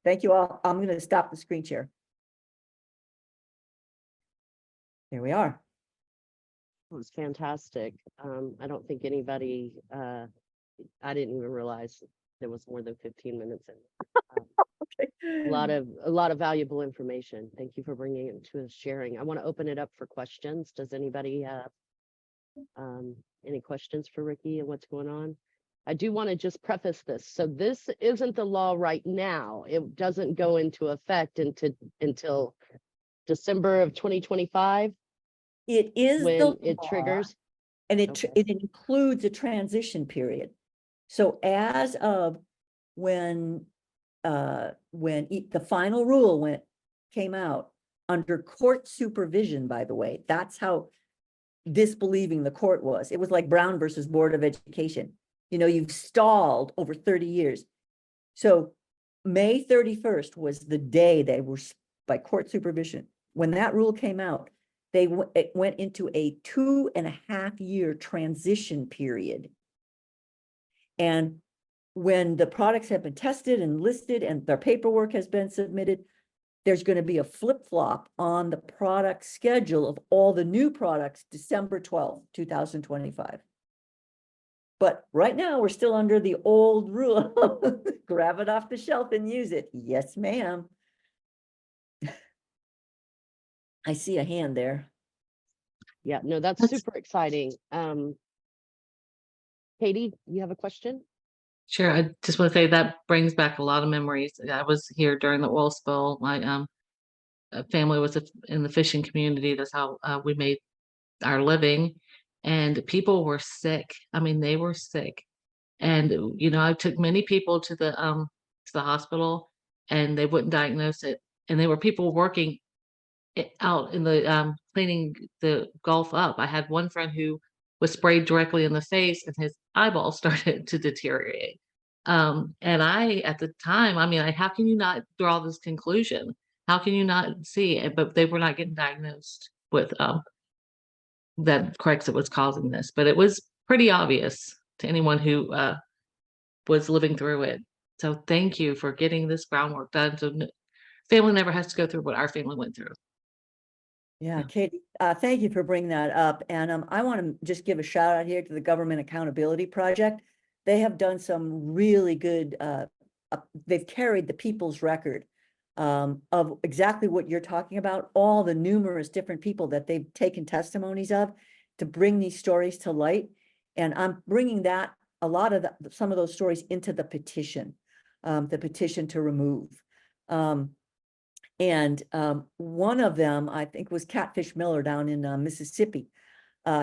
thank you all. I'm going to stop the screen share. There we are. It was fantastic. I don't think anybody, I didn't even realize there was more than 15 minutes in. Okay. A lot of valuable information. Thank you for bringing it to us, sharing. I want to open it up for questions. Does anybody have any questions for Riki and what's going on? I do want to just preface this. So this isn't the law right now. It doesn't go into effect until December of 2025. It is when the it law, triggers. and it Okay. includes a transition period. So as of when the final rule came out under court supervision, by the way, that's how disbelieving the court was. It was like Brown versus Board of Education. You know, you've stalled over 30 years. So May 31st was the day they were, by court supervision, when that rule came out, it went into a 2.5-year transition period. And when the products have been tested and listed and their paperwork has been submitted, there's going to be a flip-flop on the product schedule of all the new products, December 12th, 2025. But right now, we're still under the old rule. Grab it off the shelf and use it. Yes, ma'am. I see a hand there. Yeah, no, that's super exciting. Katie, you have a question? Sure. I just want to say that brings back a lot of memories. I was here during the oil spill. My family was in the fishing community. That's how we made our living. And people were sick. I mean, they were sick. And you know, I took many people to the hospital, and they wouldn't diagnose it. And there were people working out in the cleaning the Gulf up. I had one friend who was sprayed directly in the face, and his eyeball started to deteriorate. And I, at the time, I mean, how can you not draw this conclusion? How can you not see it? But they were not getting diagnosed with that Crux that was causing this. But it was pretty obvious to anyone who was living through it. So thank you for getting this groundwork done. So family never has to go through what our family went through. Yeah, Katie, thank you for bringing that up. And I want to just give a shout out here to the Government Accountability Project. They have done some really good, they've carried the people's record of exactly what you're talking about, all the numerous different people that they've taken testimonies of to bring these stories to light. And I'm bringing that, a lot of some of those stories into the petition to remove. And one of them, I think, was Catfish Miller down in Mississippi.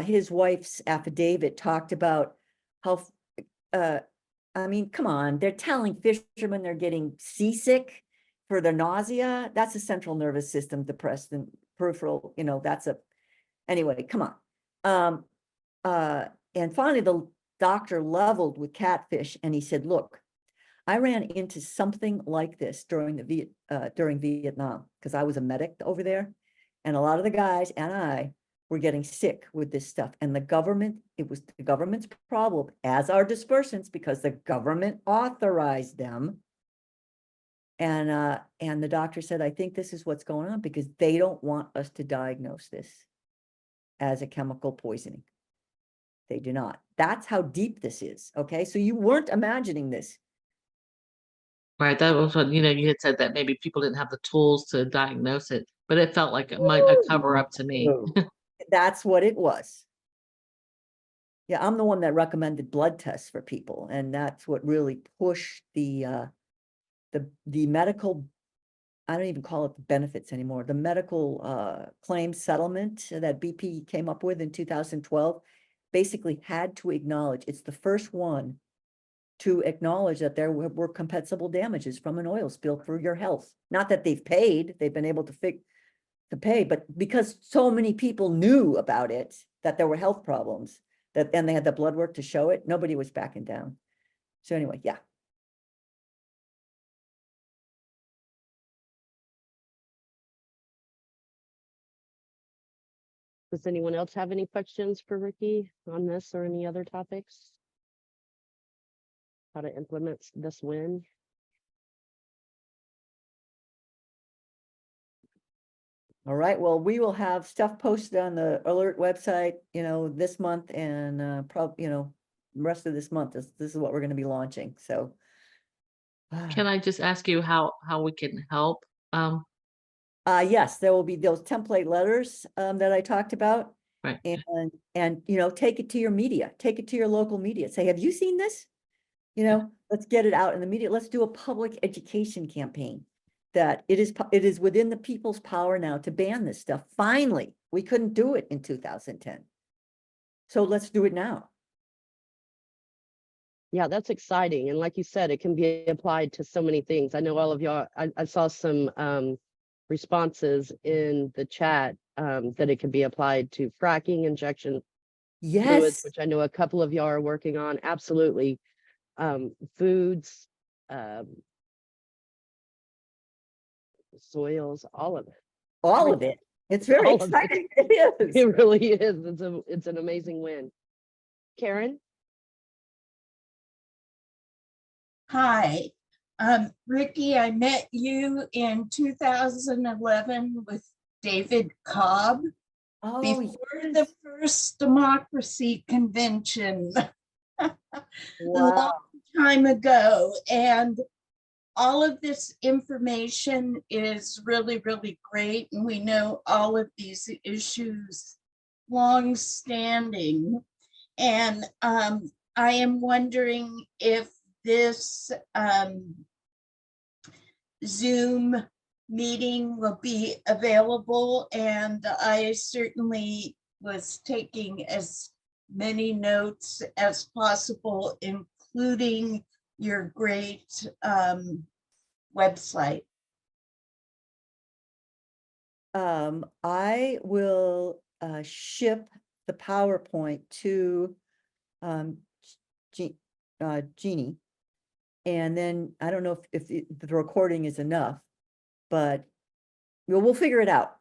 His wife's affidavit talked about how, I mean, come on, they're telling fishermen they're getting seasick for their nausea. That's a central nervous system depressed and peripheral, you know, anyway, come on. And finally, the doctor leveled with Catfish and he said, look, I ran into something like this during Vietnam, because I was a medic over there, and a lot of the guys and I were getting sick with this stuff. And it was the government's problem, as our dispersants, because the government authorized them. And the doctor said, I think this is what's going on because they don't want us to diagnose this as a chemical poisoning. They do not. That's how deep this is. Okay, so you weren't imagining this. Right, that was what, you know, you had said that maybe people didn't have the tools to diagnose it, but it felt like a cover up to me. That's what it was. Yeah, I'm the one that recommended blood tests for people, and that's what really pushed the medical, I don't even call it the benefits anymore, the medical claim settlement that BP came up with in 2012 basically had to acknowledge, it's the first one to acknowledge that there were compensable damages from an oil spill for your health. Not that they've been able to pay, but because so many people knew about it, that there were health problems, and they had the blood work to show it, nobody was backing down. So anyway, yeah. Does anyone else have any questions for Riki on this or any other topics? How to implement this win? All right, well, we will have stuff posted on the alert website, you know, this month and probably, you know, the rest of this month. This is what we're going to be launching. So Can I just ask you how we can help? yes, there will be those template letters that I talked about. Right. And you know, take it to your media, take it to your local media. Say, have you seen this? You know, let's get it out in the media. Let's do a public education campaign that it is within the people's power now to ban this stuff. Finally, we couldn't do it in 2010. So let's do it now. Yeah, that's exciting. And like you said, it can be applied to so many things. I know all of y'all, I saw some responses in the chat that it can be applied to fracking, injection fluids, Yes. which I know a couple of y'all are working on. Absolutely. Foods, soils, all of it. All of Everything. it. It's very All of it. exciting. It is. It really is. It's an amazing win. Karen? Hi, Riki, I met you in 2011 with David Cobb Oh, before yes. the first democracy convention a Wow. long time ago. And all of this information is really, really great. And we know all of these issues long-standing. And I am wondering if this Zoom meeting will be available, and I certainly was taking as many notes as possible, including your great website. I will ship the PowerPoint to Jeannie. And then I don't know if the recording is enough, but we'll figure it out.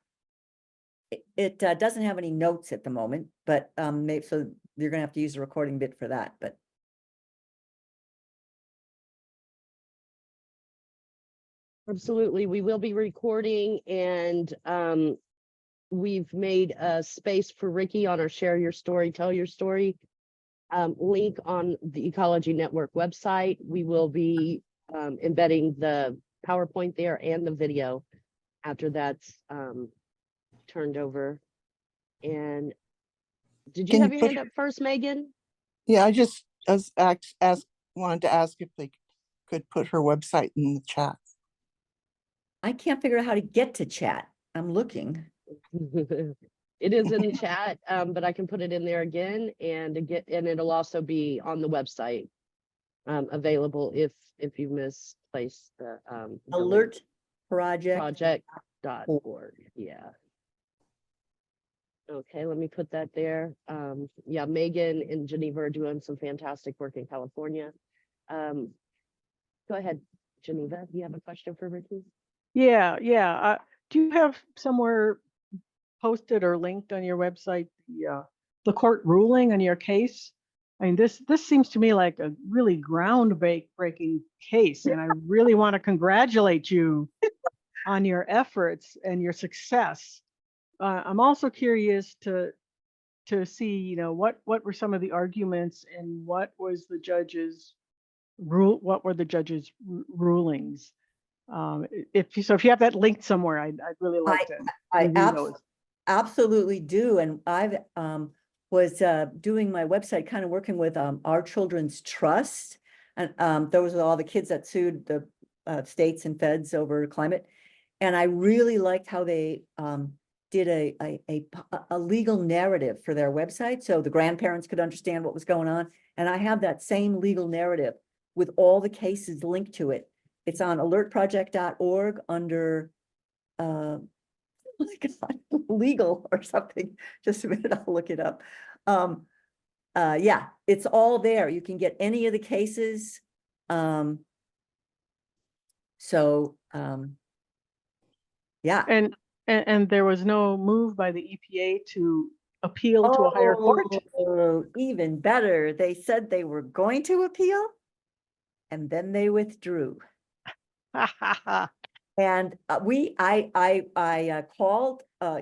It doesn't have any notes at the moment, but maybe so you're gonna have to use the recording bit for that, but. Absolutely. We will be recording, and we've made a space for Riki on our Share Your Story, Tell Your Story link on the Ecology Network website. We will be embedding the PowerPoint there and the video after that's turned over. And did you Can have you your put- hand up first, Megan? Yeah, I just wanted to ask if they could put her website in the chat. I can't figure out how to get to chat. I'm looking. It is in the chat, but I can put it in there again, and it'll also be on the website available if you misplaced the link. Alert project. Project.org. Yeah. Okay, let me put that there. Yeah, Megan and Geneva are doing some fantastic work in California. Go ahead, Geneva. You have a question for Riki? Yeah. Do you have somewhere posted or linked on your website the court ruling on your case? I mean, this seems to me like a really groundbreaking case, and I really want to congratulate you on your efforts and your success. I'm also curious to see, you know, what were some of the arguments and what was the judge's what were the judge's rulings? If you have that linked somewhere, I'd really like to review those. Absolutely do. And I've was doing my website, kind of working with Our Children's Trust. And those are all the kids that sued the states and feds over climate. And I really liked how they did a legal narrative for their website, so the grandparents could understand what was going on. And I have that same legal narrative with all the cases linked to it. It's on alertproject.org under legal or something. Just a minute, I'll look it up. Yeah, it's all there. You can get any of the cases. Yeah. And there was no move by the EPA to appeal to a higher court? Oh, even better. They said they were going to appeal and then they withdrew. And I called, I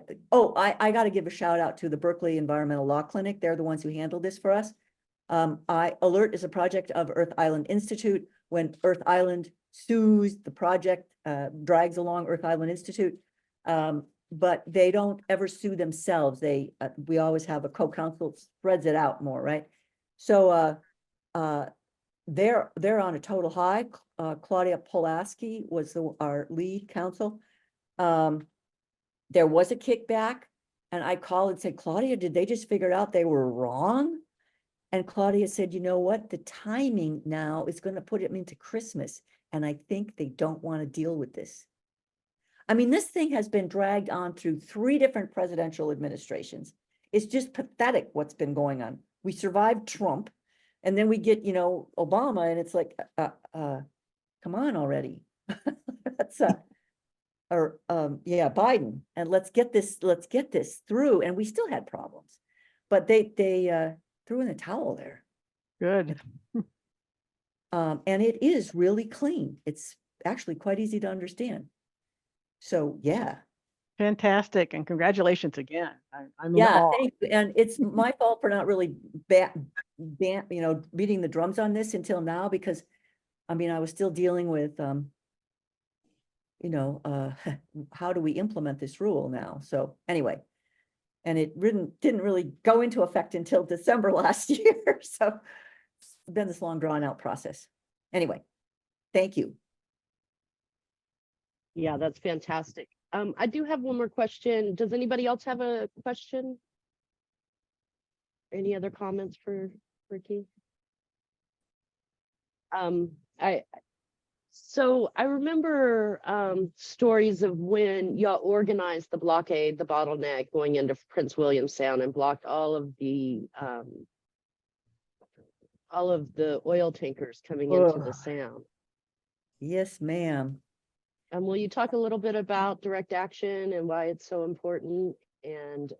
got to give a shout out to the Berkeley Environmental Law Clinic. They're the ones who handled this for us. Alert is a project of Earth Island Institute. When Earth Island sues, the project drags along Earth Island Institute, but they don't ever sue themselves. We always have a co-counsel, spreads it out more, right? So they're on a total high. Claudia Pulaski was our lead counsel. There was a kickback, and I called and said, Claudia, did they just figure out they were wrong? And Claudia said, you know what? The timing now is going to put them into Christmas, and I think they don't want to deal with this. I mean, this thing has been dragged on through 3 different presidential administrations. It's just pathetic what's been going on. We survived Trump, and then we get, Obama, and it's like, come on already. Let's, Biden, and let's get this through. And we still had problems, but they threw in the towel there. Good. And it is really clean. It's actually quite easy to understand. So, yeah. Fantastic. And congratulations again. I'm in Yeah, awe. thank you. And it's my fault for not really beating the drums on this until now, because I mean, I was still dealing with, how do we implement this rule now? So anyway, and it didn't really go into effect until December last year. So it's been this long drawn out process. Anyway, thank you. Yeah, that's fantastic. I do have one more question. Does anybody else have a question? Any other comments for Riki? So I remember stories of when y'all organized the blockade, the bottleneck going into Prince William Sound and blocked all of the oil tankers coming into the Ugh. sound. Yes, ma'am. Will you talk a little bit about direct action and why it's so important, and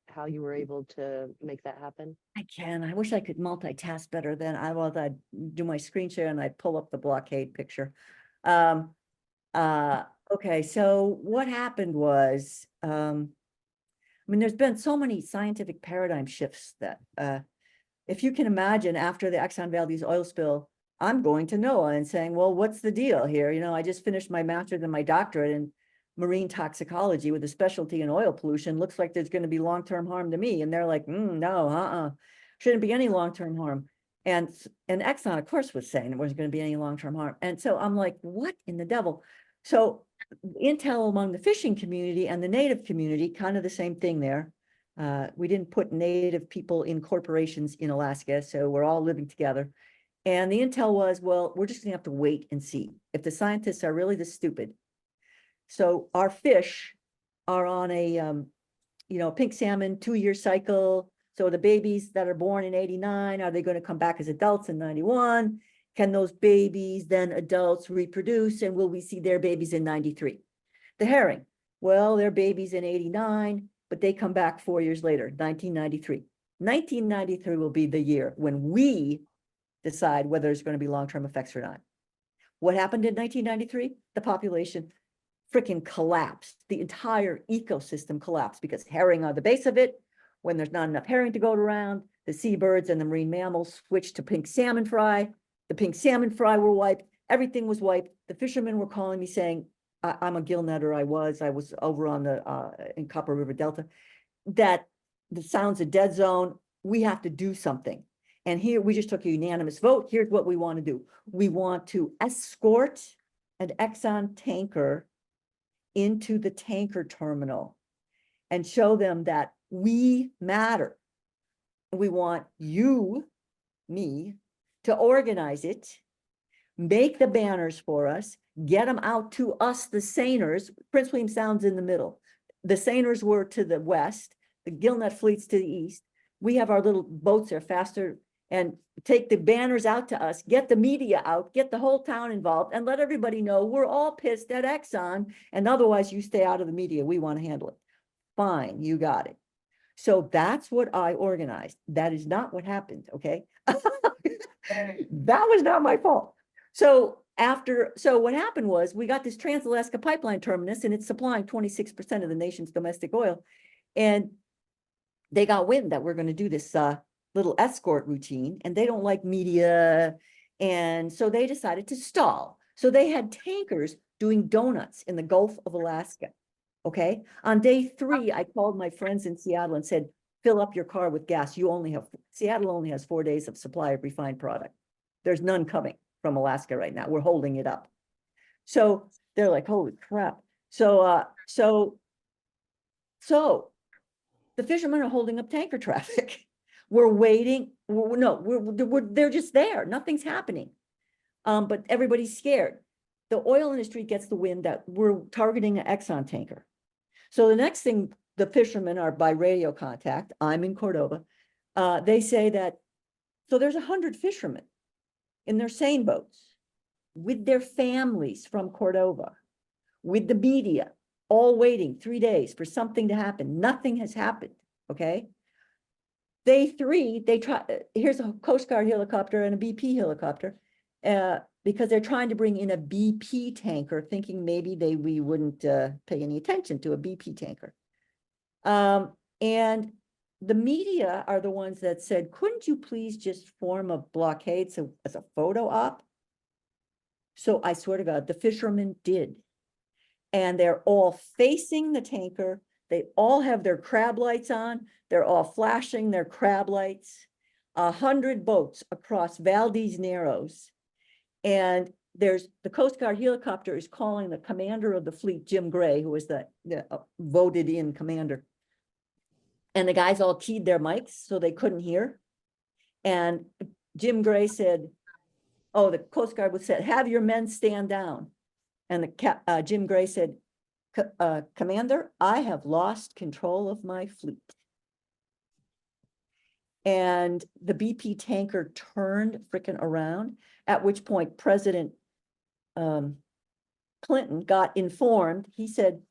how you were able to make that happen? I can. I wish I could multitask better than I was. I'd do my screen share and I'd pull up the blockade picture. Okay, so what happened was, I mean, there's been so many scientific paradigm shifts that if you can imagine, after the Exxon Valdez oil spill, I'm going to NOAA and saying, well, what's the deal here? I just finished my master's and my doctorate in marine toxicology with a specialty in oil pollution. Looks like there's going to be long-term harm to me. And they're like, no, shouldn't be any long-term harm. And Exxon, of course, was saying there wasn't going to be any long-term harm. And so I'm like, what in the devil? So intel among the fishing community and the native community, kind of the same thing there. We didn't put native people in corporations in Alaska, so we're all living together. And the intel was, well, we're just gonna have to wait and see if the scientists are really this stupid. So our fish are on a, pink salmon 2-year cycle. So the babies that are born in 89, are they going to come back as adults in 91? Can those babies, then adults, reproduce? And will we see their babies in 93? The herring, well, they're babies in 89, but they come back 4 years later, 1993. 1993 will be the year when we decide whether there's going to be long-term effects or not. What happened in 1993? The population freaking collapsed. The entire ecosystem collapsed because herring are the base of it. When there's not enough herring to go around, the seabirds and the marine mammals switched to pink salmon fry. The pink salmon fry were wiped. Everything was wiped. The fishermen were calling me saying, I'm a gill netter. I was over on the in Copper River Delta, that the sound's a dead zone. We have to do something. And here we just took a unanimous vote. Here's what we want to do. We want to escort an Exxon tanker into the tanker terminal and show them that we matter. We want you, me, to organize it, make the banners for us, get them out to us, the seiners. Prince William Sound's in the middle. The seiners were to the west, the gillnet fleet's to the east. We have our little boats there faster, and take the banners out to us, get the media out, get the whole town involved, and let everybody know we're all pissed at Exxon, and otherwise you stay out of the media. We want to handle it. Fine, you got it. So that's what I organized. That is not what happened, okay? That was not my fault. So what happened was we got this Trans-Alaska Pipeline terminus, and it's supplying 26% of the nation's domestic oil. And they got wind that we're going to do this little escort routine, and they don't like media. And so they decided to stall. So they had tankers doing donuts in the Gulf of Alaska. Okay. On day 3, I called my friends in Seattle and said, fill up your car with gas. Seattle only has 4 days of supply of refined product. There's none coming from Alaska right now. We're holding it up. So they're like, holy crap. So the fishermen are holding up tanker traffic. We're waiting. They're just there. Nothing's happening. But everybody's scared. The oil industry gets the wind that we're targeting an Exxon tanker. So the next thing the fishermen are by radio contact. I'm in Cordova. They say that, so there's 100 fishermen in their seine boats with their families from Cordova, with the media, all waiting 3 days for something to happen. Nothing has happened, okay? They try, here's a Coast Guard helicopter and a BP helicopter, because they're trying to bring in a BP tanker, thinking maybe we wouldn't pay any attention to a BP tanker. And the media are the ones that said, couldn't you please just form a blockade as a photo op? So I swear to God, the fishermen did. And they're all facing the tanker. They all have their crab lights on. They're all flashing their crab lights. 100 boats across Valdez Narrows. And there's the Coast Guard helicopter is calling the commander of the fleet, Jim Gray, who was the voted in commander. And the guys all keyed their mics so they couldn't hear. And Jim Gray said, oh, the Coast Guard would say, have your men stand down. And Jim Gray said, Commander, I have lost control of my fleet. And the BP tanker turned frickin' around, at which point President Clinton got informed. He said,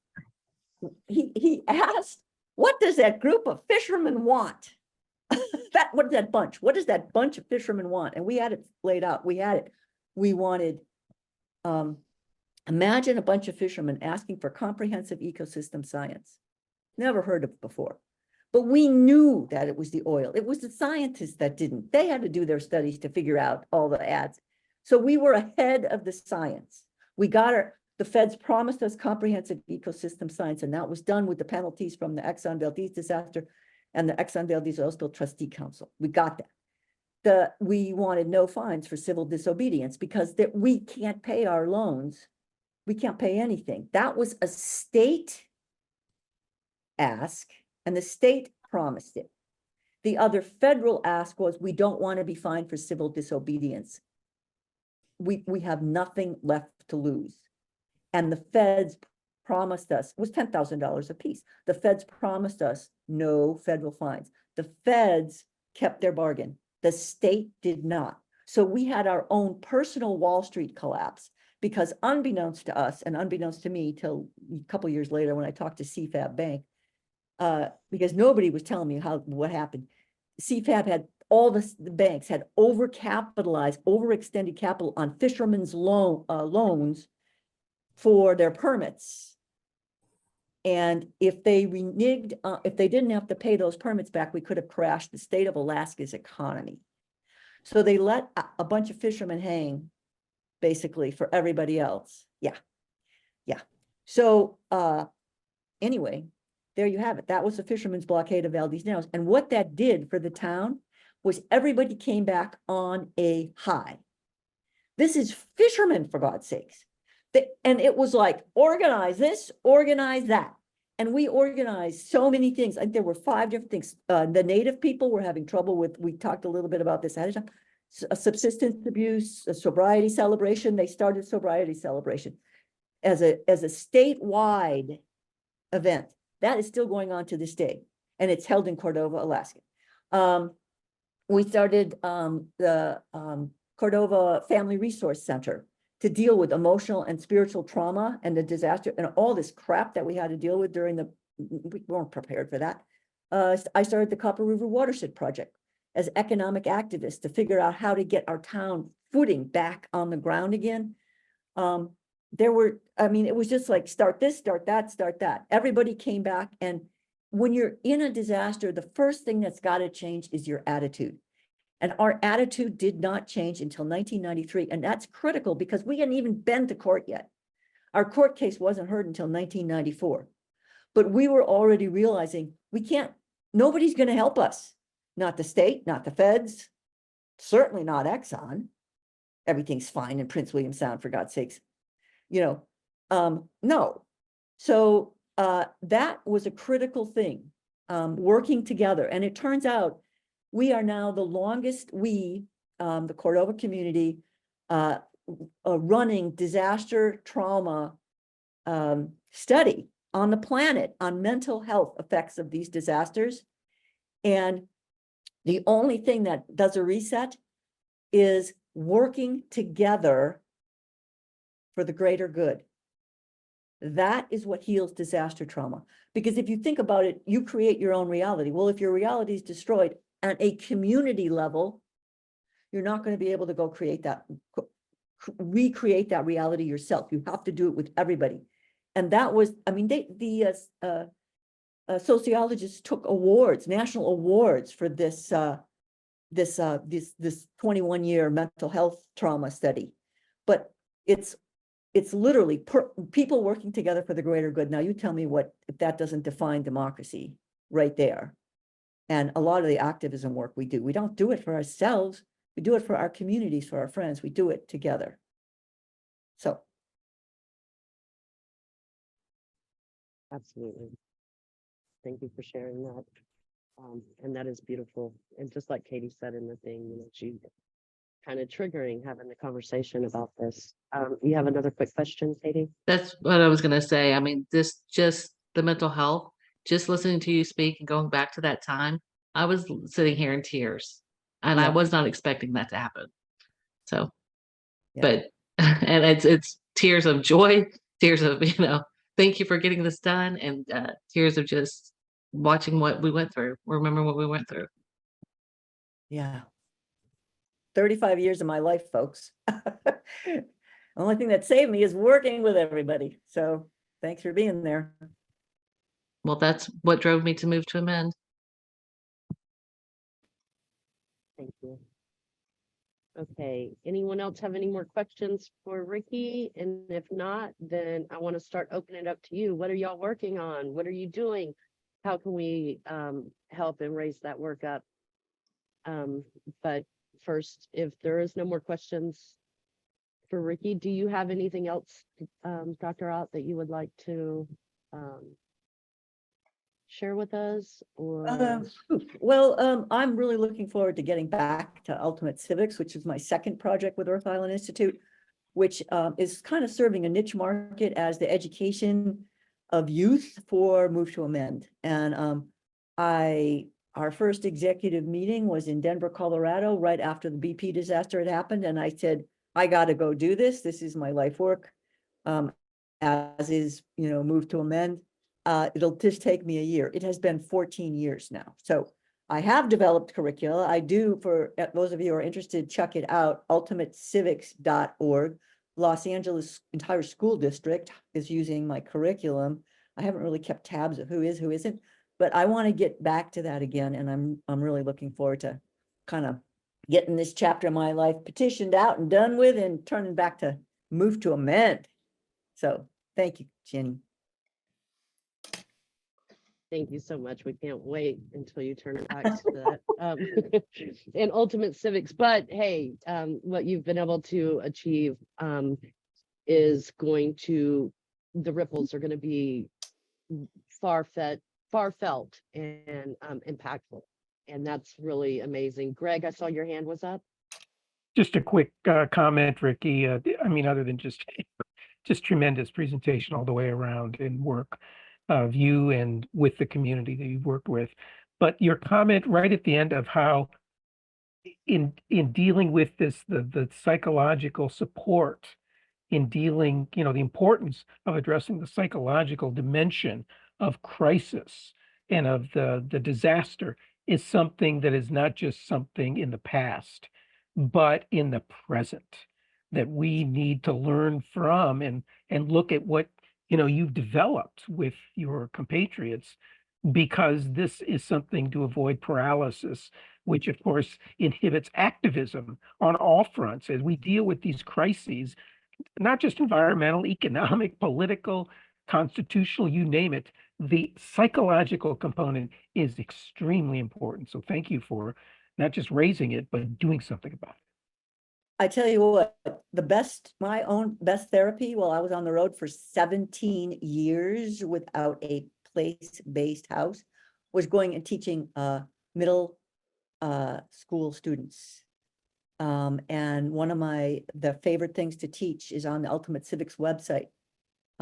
he asked, what does that group of fishermen want? What is that bunch? What does that bunch of fishermen want? And we had it laid out. We had it. We wanted, imagine a bunch of fishermen asking for comprehensive ecosystem science. Never heard of before. But we knew that it was the oil. It was the scientists that didn't. They had to do their studies to figure out all the ads. So we were ahead of the science. We got the feds promised us comprehensive ecosystem science, and that was done with the penalties from the Exxon Valdez disaster and the Exxon Valdez Oil Spill Trustee Council. We got that. We wanted no fines for civil disobedience because we can't pay our loans. We can't pay anything. That was a state ask, and the state promised it. The other federal ask was, we don't want to be fined for civil disobedience. We have nothing left to lose. And the feds promised us, it was $10,000 a piece. The feds promised us no federal fines. The feds kept their bargain. The state did not. So we had our own personal Wall Street collapse because unbeknownst to us and unbeknownst to me till a couple of years later when I talked to CFAB Bank, because nobody was telling me what happened. CFAB had all the banks had overcapitalized, overextended capital on fishermen's loans for their permits. And if they reneged, if they didn't have to pay those permits back, we could have crashed the state of Alaska's economy. So they let a bunch of fishermen hang, basically, for everybody else. Yeah. So anyway, there you have it. That was the fishermen's blockade of Valdez Narrows. And what that did for the town was everybody came back on a high. This is fishermen, for God's sakes. And it was like, organize this, organize that. And we organized so many things. Like there were 5 different things. The native people were having trouble with, we talked a little bit about this ahead of time, a subsistence abuse, a sobriety celebration. They started sobriety celebration as a statewide event. That is still going on to this day. And it's held in Cordova, Alaska. We started the Cordova Family Resource Center to deal with emotional and spiritual trauma and the disaster and all this crap that we had to deal with we weren't prepared for that. I started the Copper River Watershed Project as economic activists to figure out how to get our town footing back on the ground again. It was just like, start this, start that, start that. Everybody came back. And when you're in a disaster, the first thing that's got to change is your attitude. And our attitude did not change until 1993. And that's critical because we hadn't even been to court yet. Our court case wasn't heard until 1994. But we were already realizing nobody's going to help us. Not the state, not the feds, certainly not Exxon. Everything's fine in Prince William Sound, for God's sakes. No. So that was a critical thing, working together. And it turns out we are now the longest, the Cordova community, running disaster trauma study on the planet on mental health effects of these disasters. And the only thing that does a reset is working together for the greater good. That is what heals disaster trauma. Because if you think about it, you create your own reality. Well, if your reality is destroyed at a community level, you're not going to be able to go create that, recreate that reality yourself. You have to do it with everybody. And that was, I mean, sociologists took awards, national awards for this 21-year mental health trauma study. But it's literally people working together for the greater good. Now you tell me if that doesn't define democracy right there. And a lot of the activism work we don't do it for ourselves. We do it for our communities, for our friends. We do it together. So. Absolutely. Thank you for sharing that. And that is beautiful. And just like Katie said in the thing, you know, she kind of triggering having the conversation about this. You have another quick question, Katie? That's what I was going to say. I mean, just the mental health, just listening to you speak and going back to that time, I was sitting here in tears and I Yeah. was not expecting that to happen. So, Yeah. but, and it's tears of joy, tears of, you know, thank you for getting this done, and tears of just watching what we went through, remembering what we went through. Yeah. 35 years of my life, folks. The only thing that saved me is working with everybody. So thanks for being there. Well, that's what drove me to move to amend. Thank you. Okay, anyone else have any more questions for Riki? And if not, then I want to start opening it up to you. What are y'all working on? What are you doing? How can we help and raise that work up? But first, if there is no more questions for Riki, do you have anything else, Dr. Ott, that you would like to share with us? Or Well, I'm really looking forward to getting back to Ultimate Civics, which is my second project with Earth Island Institute, which is kind of serving a niche market as the education of youth for Move to Amend. And our first executive meeting was in Denver, Colorado, right after the BP disaster had happened. And I said, I got to go do this. This is my life work, as is, you know, Move to Amend. It'll just take me a year. It has been 14 years now. So I have developed curricula. I do, for those of you who are interested, check it out, ultimatecivics.org. Los Angeles entire school district is using my curriculum. I haven't really kept tabs of who is, who isn't, but I want to get back to that again. And I'm really looking forward to kind of getting this chapter of my life petitioned out and done with and turning back to Move to Amend. So thank you, Jenny. thank you so much. We can't wait until you turn it back to that. And Ultimate Civics, but hey, what you've been able to achieve is going to, the ripples are going to be far felt and impactful. And that's really amazing. Greg, I saw your hand was up. Just a quick comment, Riki. I mean, other than just tremendous presentation all the way around and work of you and with the community that you've worked with. But your comment right at the end of how in dealing with this, the psychological support in dealing, you know, the importance of addressing the psychological dimension of crisis and of the disaster is something that is not just something in the past, but in the present, that we need to learn from and look at what, you know, you've developed with your compatriots, because this is something to avoid paralysis, which of course inhibits activism on all fronts as we deal with these crises, not just environmental, economic, political, constitutional, you name it. The psychological component is extremely important. So thank you for not just raising it, but doing something about it. I tell you what, my own best therapy while I was on the road for 17 years without a place-based house was going and teaching middle school students. And one of the favorite things to teach is on the Ultimate Civics website.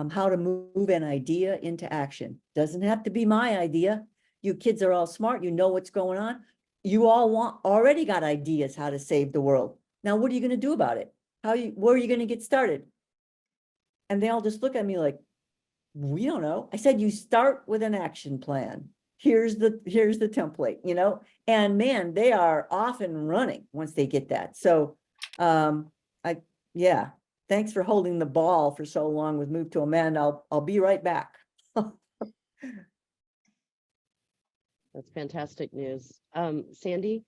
how to move an idea into action. Doesn't have to be my idea. You kids are all smart. You know what's going on. You all already got ideas how to save the world. Now, what are you going to do about it? Where are you going to get started? And they all just look at me like, we don't know. I said, you start with an action plan. Here's the template, you know, and man, they are off and running once they get that. So, yeah, thanks for holding the ball for so long with Move to Amend. I'll be right back. That's fantastic news. Sandy,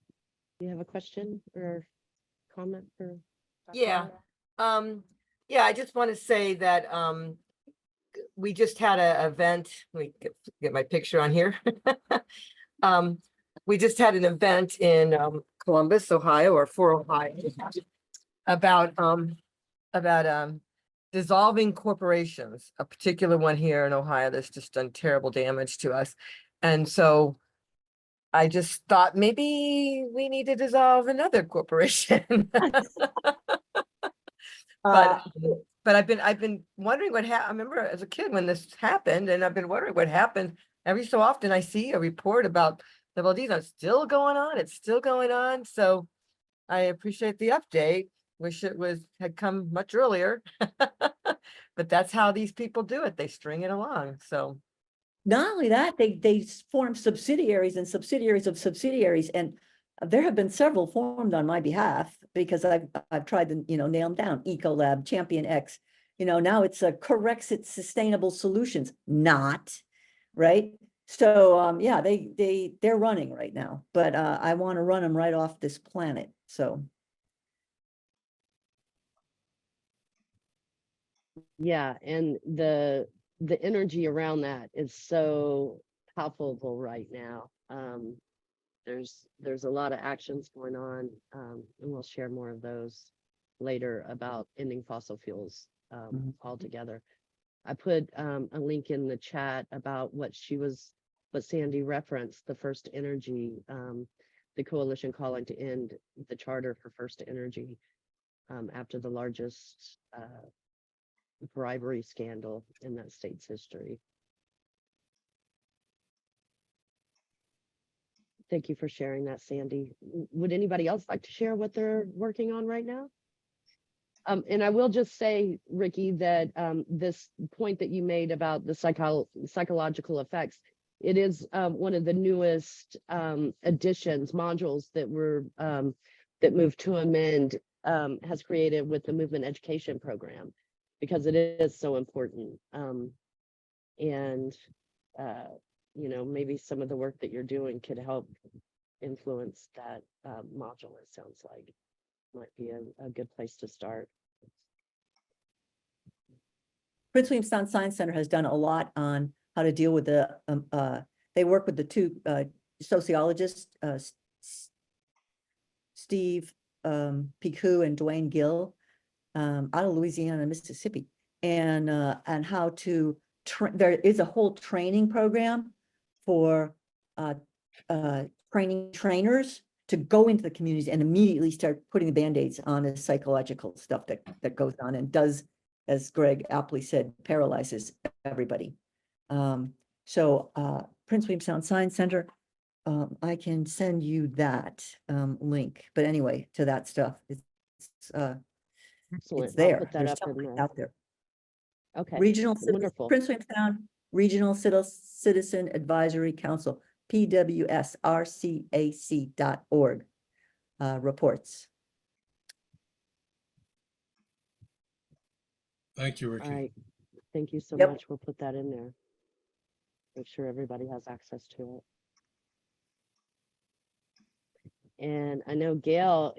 do you have a question or comment for? Dr. Yeah. Ott? Yeah, I just want to say that we just had an event. Let me get my picture on here. We just had an event in Columbus, Ohio, or for Ohio, about dissolving corporations, a particular one here in Ohio that's just done terrible damage to us. And so I just thought maybe we need to dissolve another corporation. But I've been wondering what happened. I remember as a kid when this happened, and I've been wondering what happened. Every so often I see a report about the Valdez. It's still going on. It's still going on. So I appreciate the update. Wish it had come much earlier. But that's how these people do it. They string it along. So Not only that, they form subsidiaries and subsidiaries of subsidiaries, and there have been several formed on my behalf because I've tried to, nail them down. Ecolab, Champion X, now it's a Corexit Sustainable Solutions, not right. So yeah, they're running right now, but I want to run them right off this planet. So Yeah, and the energy around that is so palpable right now. There's a lot of actions going on, and we'll share more of those later about ending fossil fuels altogether. I put a link in the chat about what Sandy referenced, the First Energy, the coalition calling to end the charter for First Energy after the largest bribery scandal in that state's history. Thank you for sharing that, Sandy. Would anybody else like to share what they're working on right now? And I will just say, Riki, that this point that you made about the psychological effects, it is one of the newest additions, modules that were that Move to Amend has created with the Movement Education Program, because it is so important. And maybe some of the work that you're doing could help influence that module. It sounds like might be a good place to start. Prince William Sound Science Center has done a lot on how to deal with they work with the two sociologists, Steve Picu and Dwayne Gill, out of Louisiana and Mississippi, and how to there is a whole training program for training trainers to go into the communities and immediately start putting the band-aids on the psychological stuff that goes on and does, as Greg aptly said, paralyzes everybody. So Prince William Sound Science Center, I can send you that link. But anyway, to that stuff, it's there. I'll put that There's up something in out there. Okay. Regional Wonderful. Prince William Sound Regional Citizen Advisory Council, pwsrcac.org reports. Thank you, All Riki. right. Thank you so Yep. much. We'll put that in there. Make sure everybody has access to it. And I know Gail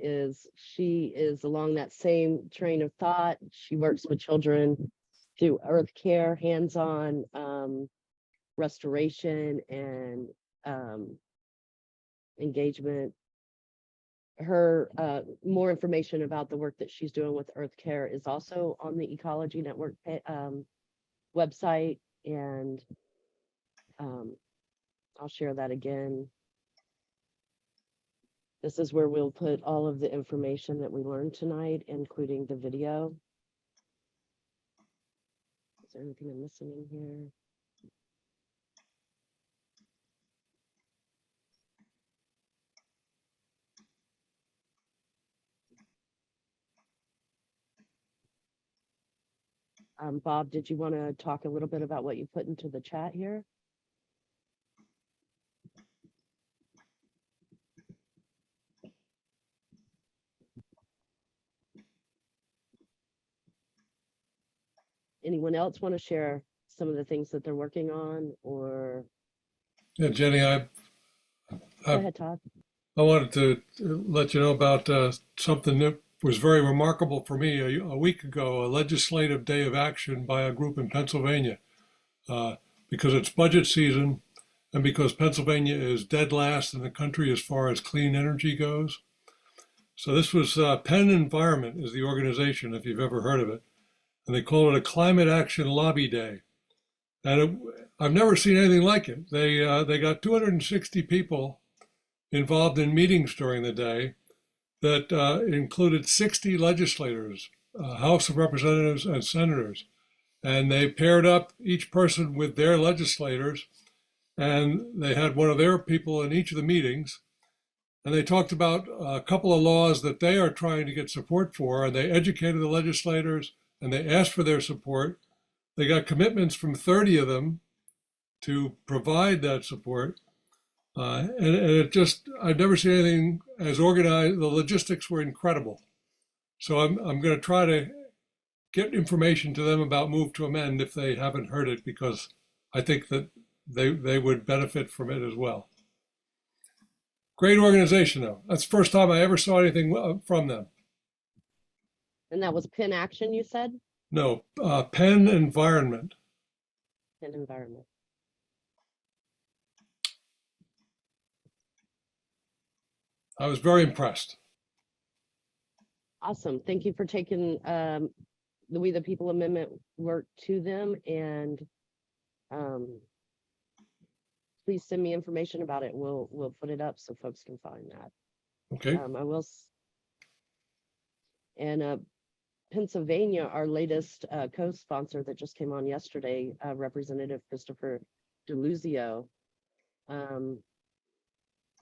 she is along that same train of thought. She works with children through earth care, hands-on restoration and engagement. Her more information about the work that she's doing with earth care is also on the Ecology Network website, and I'll share that again. This is where we'll put all of the information that we learned tonight, including the video. Is there anything I'm missing in here? Bob, did you want to talk a little bit about what you put into the chat here? Anyone else want to share some of the things that they're working on, or Yeah, Jenny, go ahead, Todd. I wanted to let you know about something that was very remarkable for me a week ago, a legislative day of action by a group in Pennsylvania. Because it's budget season and because Pennsylvania is dead last in the country as far as clean energy goes. So this was Penn Environment is the organization, if you've ever heard of it. And they call it a Climate Action Lobby Day. And I've never seen anything like it. They got 260 people involved in meetings during the day that included 60 legislators, House of Representatives and senators. And they paired up each person with their legislators, and they had one of their people in each of the meetings. And they talked about a couple of laws that they are trying to get support for, and they educated the legislators and they asked for their support. They got commitments from 30 of them to provide that support. And it just, I've never seen anything as organized. The logistics were incredible. So I'm going to try to get information to them about Move to Amend if they haven't heard it, because I think that they would benefit from it as well. Great organization, though. That's the first time I ever saw anything from them. And that was Penn Action, you said? No, Penn Environment. Penn Environment. I was very impressed. Awesome. Thank you for taking the We the People Amendment work to them, and please send me information about it. We'll put it up so folks can find that. Okay. I will. And Pennsylvania, our latest co-sponsor that just came on yesterday, Representative Christopher DeLuzio,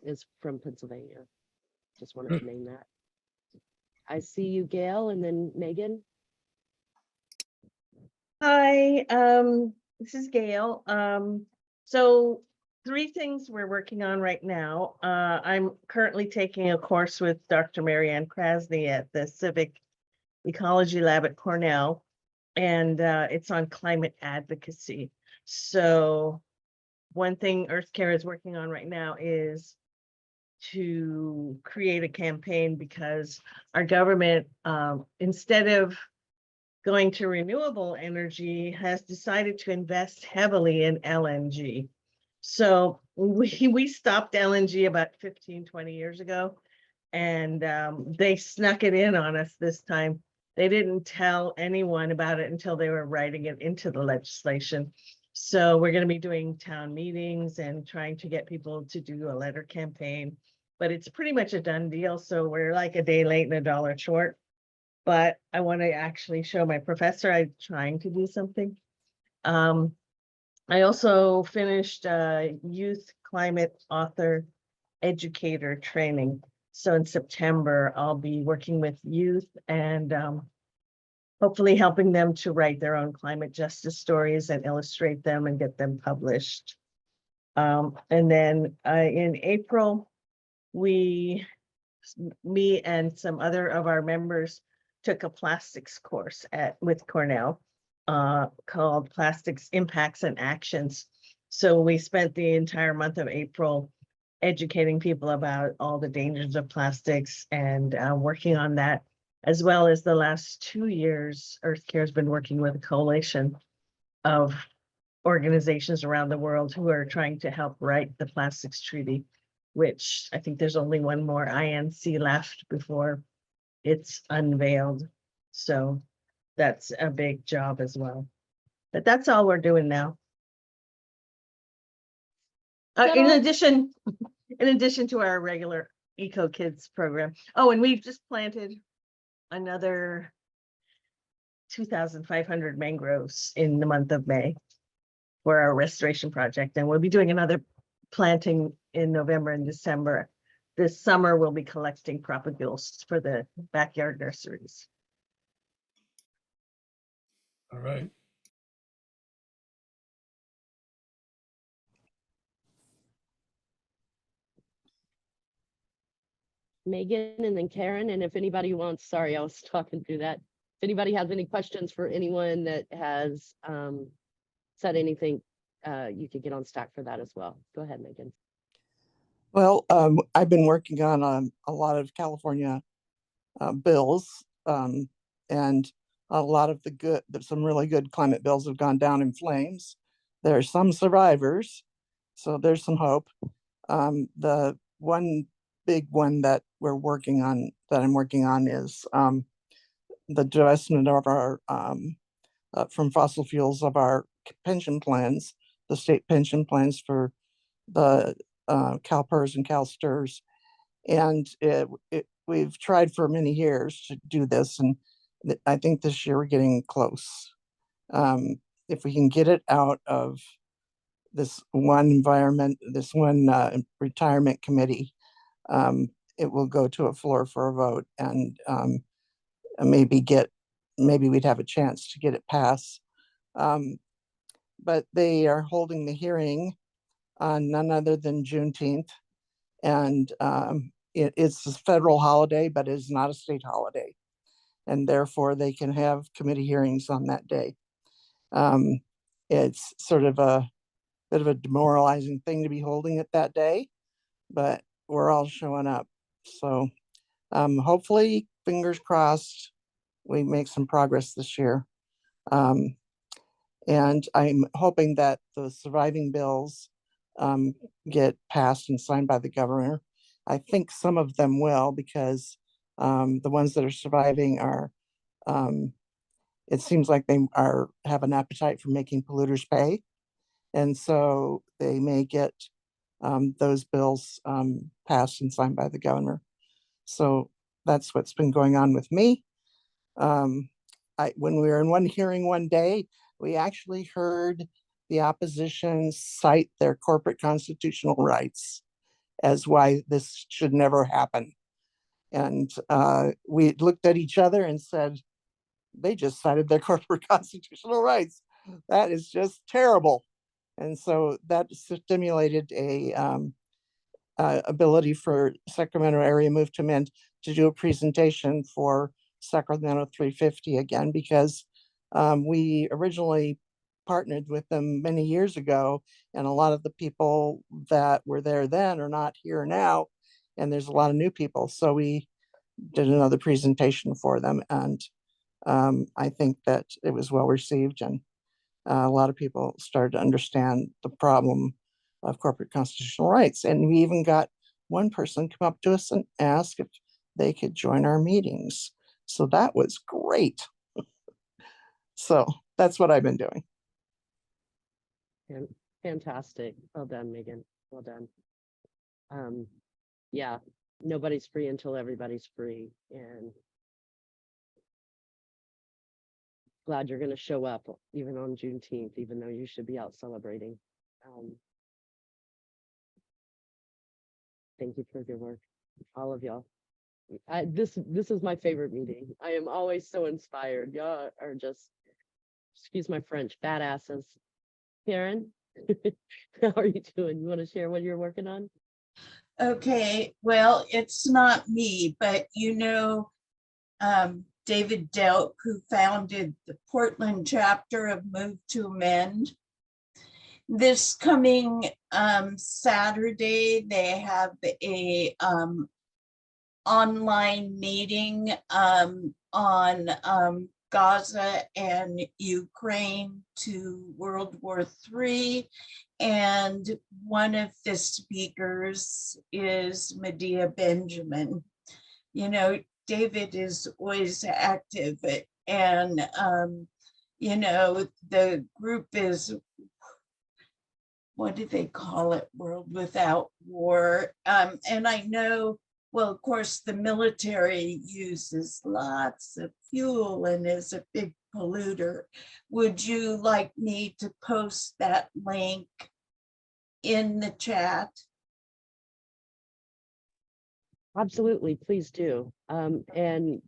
is from Pennsylvania. Just wanted to name that. I see you, Gail, and then Megan. Hi, this is Gail. So 3 things we're working on right now. I'm currently taking a course with Dr. Marianne Krasny at the Civic Ecology Lab at Cornell, and it's on climate advocacy. So one thing EarthCare is working on right now is to create a campaign, because our government, instead of going to renewable energy, has decided to invest heavily in LNG. So we stopped LNG about 15, 20 years ago, and they snuck it in on us this time. They didn't tell anyone about it until they were writing it into the legislation. So we're going to be doing town meetings and trying to get people to do a letter campaign, but it's pretty much a done deal. So we're like a day late and a dollar short. But I want to actually show my professor I'm trying to do something. I also finished youth climate author educator training. So in September, I'll be working with youth and hopefully helping them to write their own climate justice stories and illustrate them and get them published. And then in April, me and some other of our members took a plastics course with Cornell called Plastics Impacts and Actions. So we spent the entire month of April educating people about all the dangers of plastics and working on that, as well as the last 2 years, EarthCare has been working with a coalition of organizations around the world who are trying to help write the plastics treaty, which I think there's only one more INC left before it's unveiled. So that's a big job as well. But that's all we're doing now. In addition to our regular Eco Kids program. Oh, and we've just planted another 2,500 mangroves in the month of May for our restoration project. And we'll be doing another planting in November and December. This summer, we'll be collecting propagules for the backyard nurseries. All right. Megan and then Karen, and if anybody wants, sorry, I was talking through that. If anybody has any questions for anyone that has said anything, you could get on stack for that as well. Go ahead, Megan. Well, I've been working on a lot of California bills, and a lot of some really good climate bills have gone down in flames. There are some survivors, so there's some hope. The one big one that I'm working on is the divestment of our from fossil fuels of our pension plans, the state pension plans for the CalPERS and CalSTRS. And we've tried for many years to do this, and I think this year we're getting close. If we can get it out of this one retirement committee, it will go to a floor for a vote, and maybe we'd have a chance to get it passed. But they are holding the hearing on none other than Juneteenth, and it's a federal holiday, but it's not a state holiday, and therefore they can have committee hearings on that day. It's sort of a bit of a demoralizing thing to be holding it that day, but we're all showing up. So hopefully, fingers crossed, we make some progress this year. And I'm hoping that the surviving bills get passed and signed by the governor. I think some of them will, because the ones that are surviving are, it seems like they have an appetite for making polluters pay. And so they may get those bills passed and signed by the governor. So that's what's been going on with me. When we were in one hearing one day, we actually heard the opposition cite their corporate constitutional rights as why this should never happen. And we looked at each other and said, they just cited their corporate constitutional rights. That is just terrible. And so that stimulated a ability for Sacramento Area Move to Amend to do a presentation for Sacramento 350 again, because we originally partnered with them many years ago, and a lot of the people that were there then are not here now, and there's a lot of new people. So we did another presentation for them, and I think that it was well received, and a lot of people started to understand the problem of corporate constitutional rights. And we even got one person come up to us and ask if they could join our meetings. So that was great. So that's what I've been doing. Fantastic. Well done, Megan. Well done. Yeah, nobody's free until everybody's free. And glad you're going to show up even on Juneteenth, even though you should be out celebrating. Thank you for your work, all of y'all. This is my favorite meeting. I am always so inspired. Y'all are just, excuse my French, badasses. Karen, how are you doing? You want to share what you're working on? Okay, well, it's not me, but David Delk, who founded the Portland chapter of Move to Amend. This coming Saturday, they have a online meeting on Gaza and Ukraine to World War III. And one of the speakers is Medea Benjamin. David is always active, and the group is, what do they call it? World Without War. And I know Well, of course, the military uses lots of fuel and is a big polluter. Would you like me to post that link in the chat? Absolutely, please do. And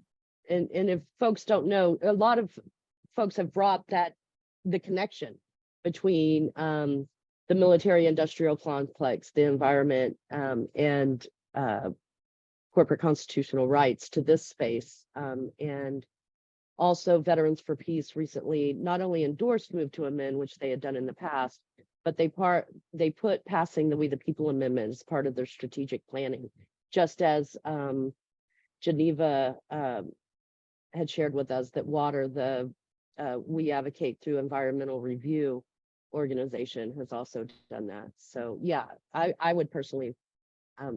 if folks don't know, a lot of folks have brought the connection between the military industrial complex, the environment, and corporate constitutional rights to this space. And also Veterans for Peace recently not only endorsed Move to Amend, which they had done in the past, but they put passing the We the People Amendment as part of their strategic planning, just as Geneva had shared with us that water, the We Advocate Through Environmental Review organization has also done that. So yeah, I would personally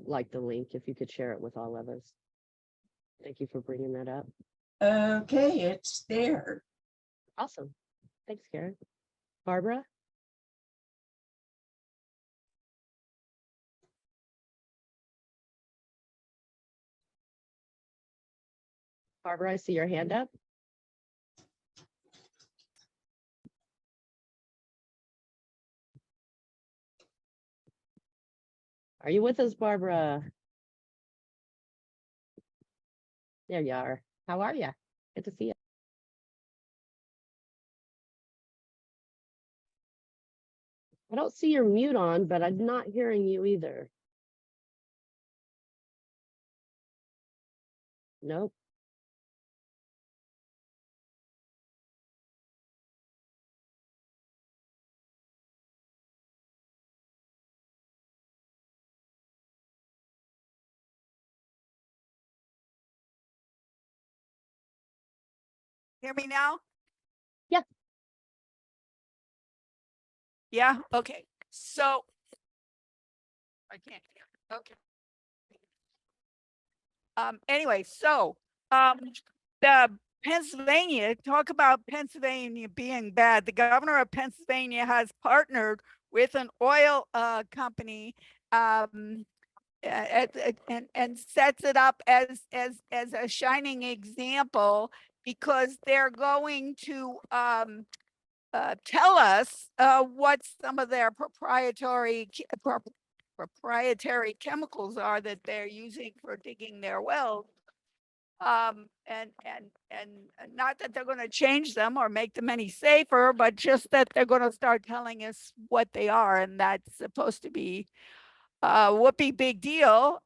like the link if you could share it with all of us. Thank you for bringing that up. Okay, it's there. Awesome. Thanks, Karen. Barbara? Barbara, I see your hand up. Are you with us, Barbara? There you are. How are you? Good to see you. I don't see your mute on, but I'm not hearing you either. Nope. Hear me now? Yeah. Yeah, okay. So I can't hear. Okay. Anyway, so the Pennsylvania, talk about Pennsylvania being bad. The governor of Pennsylvania has partnered with an oil company and sets it up as a shining example because they're going to tell us what some of their proprietary chemicals are that they're using for digging their wells. And not that they're going to change them or make them any safer, but just that they're going to start telling us what they are, and that's supposed to be whoopee big deal.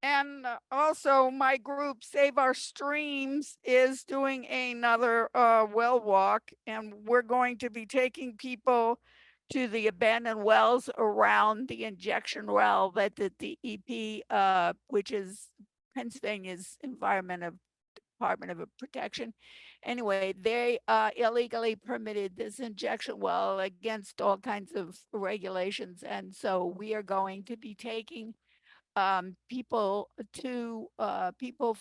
And also my group Save Our Streams is doing another well walk, and we're going to be taking people to the abandoned wells around the injection well that the DEP, which is Pennsylvania's Department of Protection. Anyway, they illegally permitted this injection well against all kinds of regulations. And so we are going to be taking people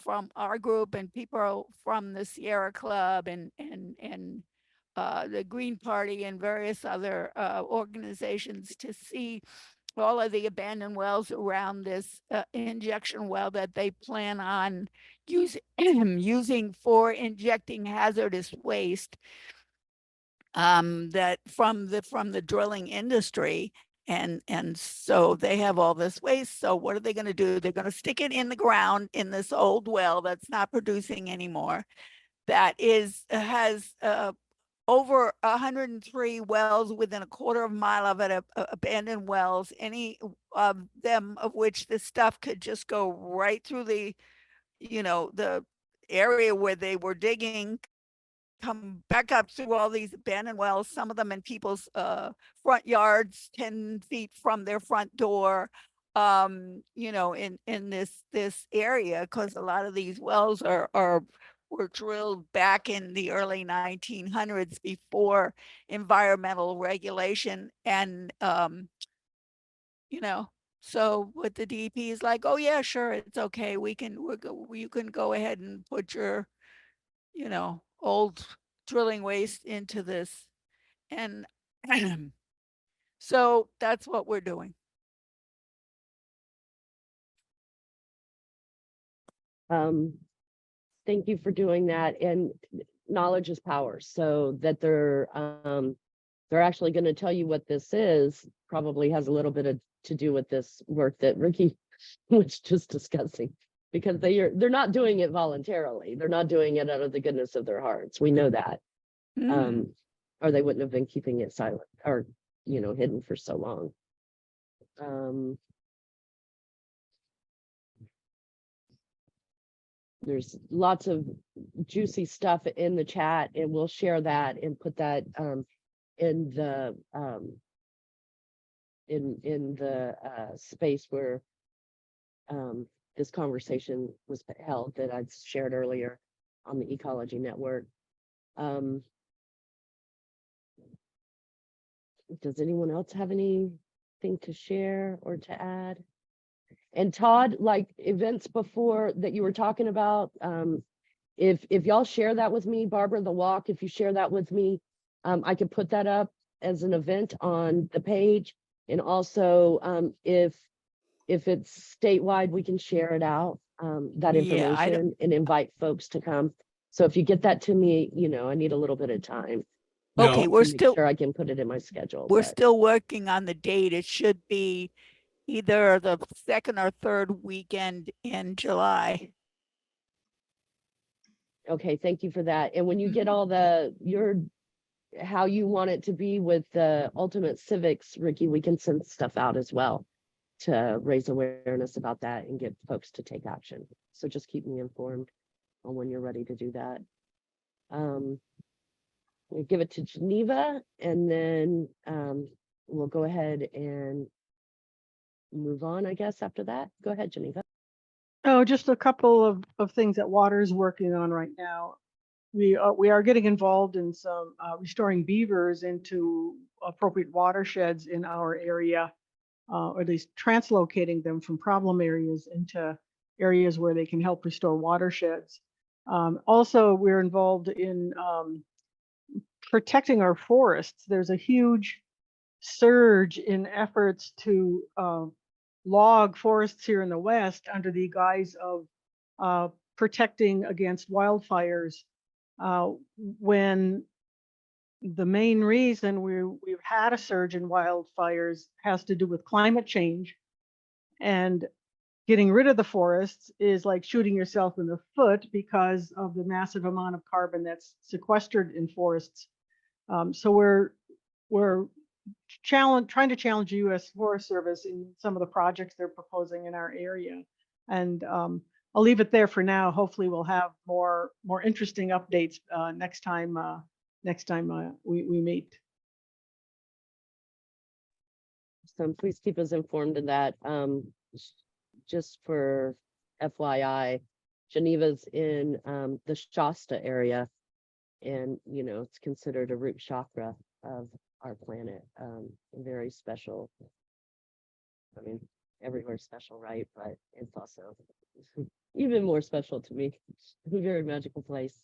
from our group and people from the Sierra Club and the Green Party and various other organizations to see all of the abandoned wells around this injection well that they plan on using for injecting hazardous waste that from the drilling industry. And so they have all this waste. So what are they going to do? They're going to stick it in the ground in this old well that's not producing anymore. That has over 103 wells within a quarter of a mile of it, abandoned wells, any of them of which this stuff could just go right through the area where they were digging, come back up through all these abandoned wells, some of them in people's front yards, 10 feet from their front door, in this area, because a lot of these wells were drilled back in the early 1900s before environmental regulation. And, so what the DEP is like, oh yeah, sure, it's okay. You can go ahead and put your, old drilling waste into this. And so that's what we're doing. Thank you for doing that. And knowledge is power. So that they're actually going to tell you what this is probably has a little bit to do with this work that Riki was just discussing, because they're not doing it voluntarily. They're not doing it out of the goodness of their hearts. We know that. Mm. Or they wouldn't have been keeping it silent or, hidden for so long. There's lots of juicy stuff in the chat, and we'll share that and put that in the space where this conversation was held that I shared earlier on the Ecology Network. Does anyone else have anything to share or to add? And Todd, like events before that you were talking about, if y'all share that with me, Barbara, the walk, if you share that with me, I could put that up as an event on the page. And also, if it's statewide, we can share it out, that Yeah, information, and invite folks to come. So if you get that to me, I need a little bit of time. Now, Okay, To make sure I can put it in my schedule. we're but- still working on the date. It should be either the second or third weekend in July. Okay, thank you for that. And when you get all how you want it to be with the ultimate civics, Riki, we can send stuff out as well to raise awareness about that and get folks to take action. So just keep me informed on when you're ready to do that. We'll give it to Geneva, and then we'll go ahead and move on, I guess, after that. Go ahead, Geneva. Oh, just a couple of things that water's working on right now. We are getting involved in some restoring beavers into appropriate watersheds in our area, or at least translocating them from problem areas into areas where they can help restore watersheds. Also, we're involved in protecting our forests. There's a huge surge in efforts to log forests here in the West under the guise of protecting against wildfires, when the main reason we've had a surge in wildfires has to do with climate change, and getting rid of the forests is like shooting yourself in the foot because of the massive amount of carbon that's sequestered in forests. So we're trying to challenge the U.S. Forest Service in some of the projects they're proposing in our area. And I'll leave it there for now. Hopefully we'll have more interesting updates next time we meet. So please keep us informed of that. Just for FYI, Geneva's in the Shasta area, and it's considered a root chakra of our planet. Very special. I mean, everywhere's special, right? But it's also even more special to me. A very magical place.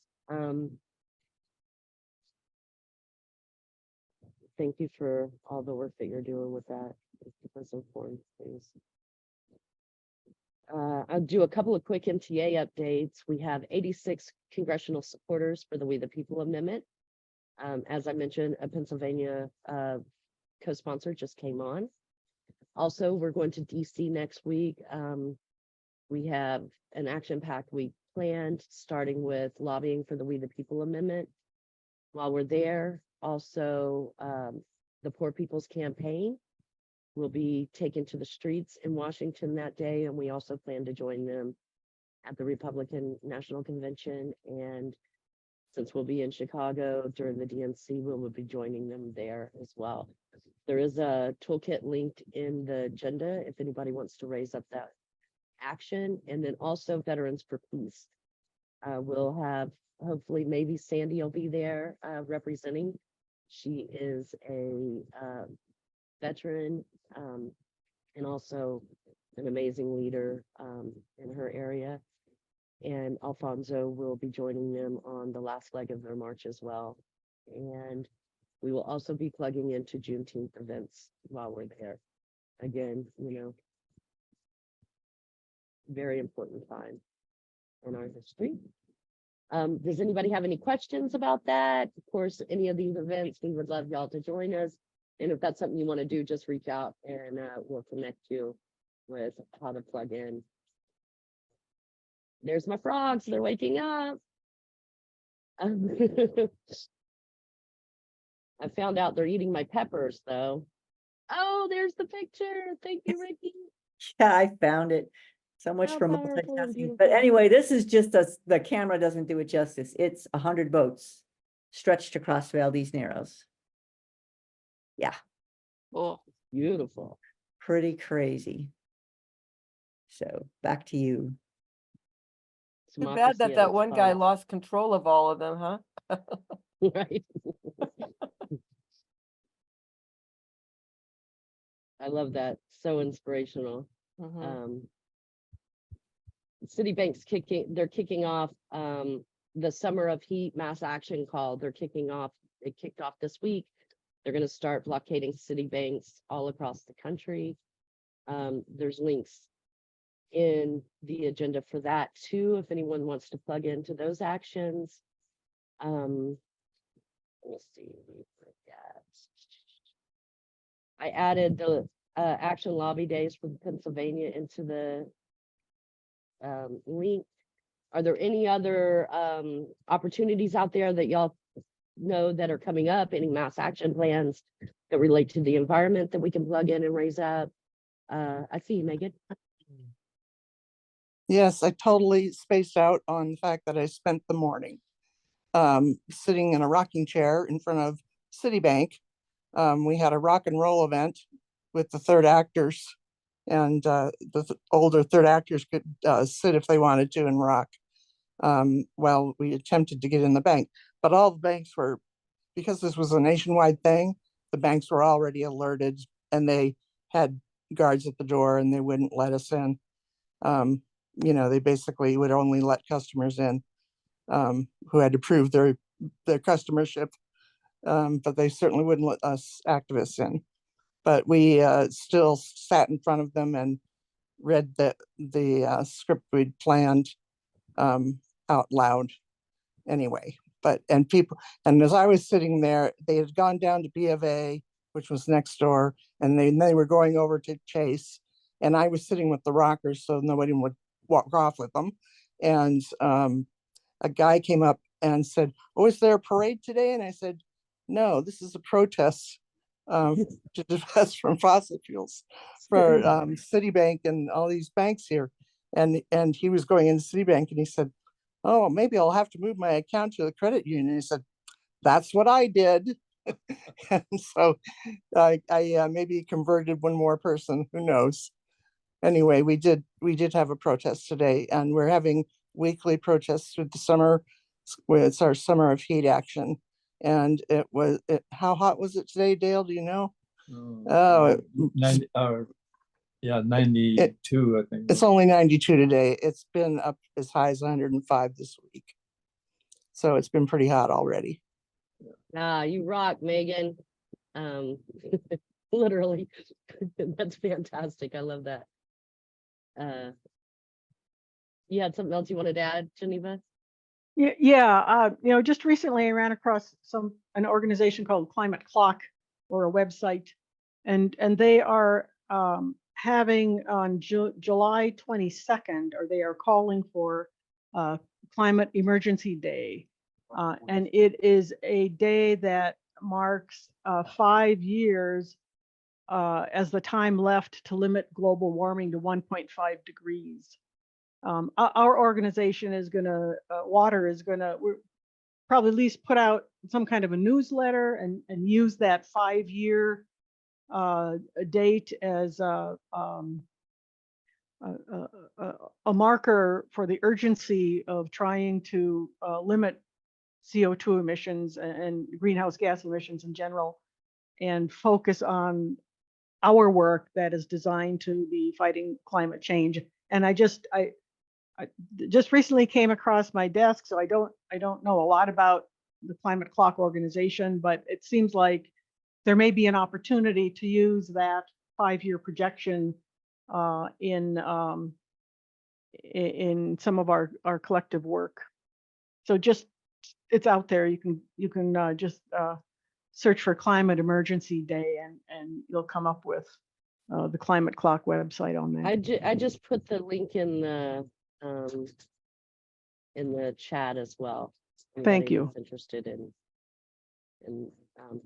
Thank you for all the work that you're doing with that. Keep us informed, please. I'll do a couple of quick MTA updates. We have 86 congressional supporters for the We the People Amendment. As I mentioned, a Pennsylvania co-sponsor just came on. Also, we're going to DC next week. We have an action-packed week planned, starting with lobbying for the We the People Amendment. While we're there, also the Poor People's Campaign will be taken to the streets in Washington that day, and we also plan to join them at the Republican National Convention. And since we'll be in Chicago during the DNC, we'll be joining them there as well. There is a toolkit linked in the agenda if anybody wants to raise up that action. And then also Veterans for Peace. We'll have, hopefully, maybe Sandy will be there representing. She is a veteran and also an amazing leader in her area. And Alfonso will be joining them on the last leg of their march as well. And we will also be plugging into Juneteenth events while we're there. Again, very important time. in our history. Does anybody have any questions about that? Of course, any of these events, we would love y'all to join us. And if that's something you want to do, just reach out and we'll connect you with how to plug in. There's my frogs, they're waking up. I found out they're eating my peppers though. Oh, there's the picture. Thank you, Riki. Yeah, I found it. So much How for powerful and multitasking. But beautiful. anyway, this is just the camera doesn't do it justice. It's 100 boats stretched across Valdez Narrows. Yeah, Cool. Beautiful. pretty crazy. So back to you. Too bad Democracy that at that its one guy finest. lost control of all of them, huh? Right. I love that. So inspirational. Mhm. Citibank's they're kicking off the Summer of Heat mass action call. They're kicking off, it kicked off this week. They're going to start blockading city banks all across the country. There's links in the agenda for that too, if anyone wants to plug into those actions. Let me see. I added the action lobby days for Pennsylvania into the link. Are there any other opportunities out there that y'all know that are coming up? Any mass action plans that relate to the environment that we can plug in and raise up? I see you, Megan. Yes, I totally spaced out on the fact that I spent the morning sitting in a rocking chair in front of Citibank. We had a rock and roll event with the third actors, and the older third actors could sit if they wanted to and rock. Well, we attempted to get in the bank, but all the banks were, because this was a nationwide thing, the banks were already alerted and they had guards at the door and they wouldn't let us in. You know, they basically would only let customers in who had to prove their customership, but they certainly wouldn't let us activists in. But we still sat in front of them and read the script we'd planned out loud anyway. But and as I was sitting there, they had gone down to B of A, which was next door, and they were going over to Chase, and I was sitting with the rockers so nobody would walk off with them. And a guy came up and said, "Oh, is there a parade today?" And I said, "No, this is a protest to divest from fossil fuels for Citibank and all these banks here." And he was going into Citibank and he said, "Oh, maybe I'll have to move my account to the credit union." He said, "That's what I did." And so I maybe converted one more person, who knows. Anyway, we did have a protest today, and we're having weekly protests with the summer. It's our Summer of Heat action. And how hot was it today, Dale? Do you know? Oh, 90, yeah, 92, I think. It's only 92 today. It's been up as high as 105 this week. So it's been pretty hot already. You rock, Megan. Literally. That's fantastic. I love that. You had something else you wanted to add, Geneva? Yeah, just recently I ran across an organization called Climate Clock, or a website, and they are having on July 22nd, or they are calling for Climate Emergency Day, and it is a day that marks 5 years as the time left to limit global warming to 1.5 degrees. Our organization is gonna, Water is gonna, we're probably at least put out some kind of a newsletter and use that 5-year date as a marker for the urgency of trying to limit CO2 emissions and greenhouse gas emissions in general, and focus on our work that is designed to be fighting climate change. And I just recently came across my desk, so I don't know a lot about the Climate Clock organization, but it seems like there may be an opportunity to use that 5-year projection in in some of our collective work. So just, it's out there. You can just search for Climate Emergency Day and you'll come up with the Climate Clock website on there. I just put the link in the chat as well. Thank Anybody you. that's interested in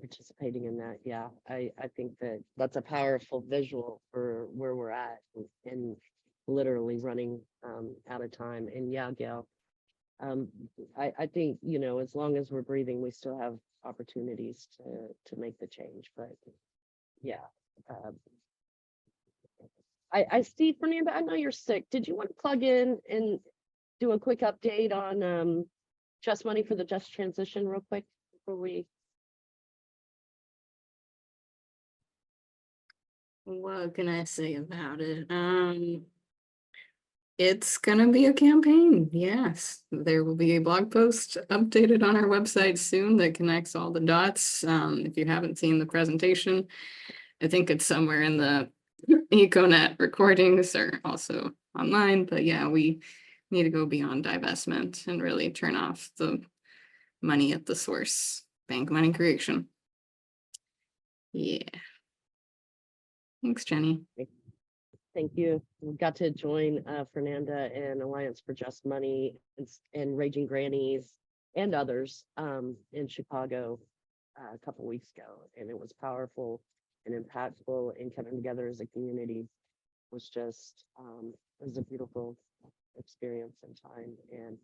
participating in that. Yeah, I think that's a powerful visual for where we're at and literally running out of time. And yeah, Gail, I think, you know, as long as we're breathing, we still have opportunities to make the change. But yeah, I see, Fernanda, I know you're sick. Did you want to plug in and do a quick update on Just Money for the Just Transition real quick before we? What can I say about it? It's gonna be a campaign. Yes, there will be a blog post updated on our website soon that connects all the dots. If you haven't seen the presentation, I think it's somewhere in the EcoNet recordings or also online. But yeah, we need to go beyond divestment and really turn off the money at the source, bank money creation. Yeah. Thanks, Jenny. Thank you. We got to join Fernanda and Alliance for Just Money and Raging Grannies and others in Chicago a couple weeks ago, and it was powerful and impactful, and coming together as a community was just it was a beautiful experience and time. And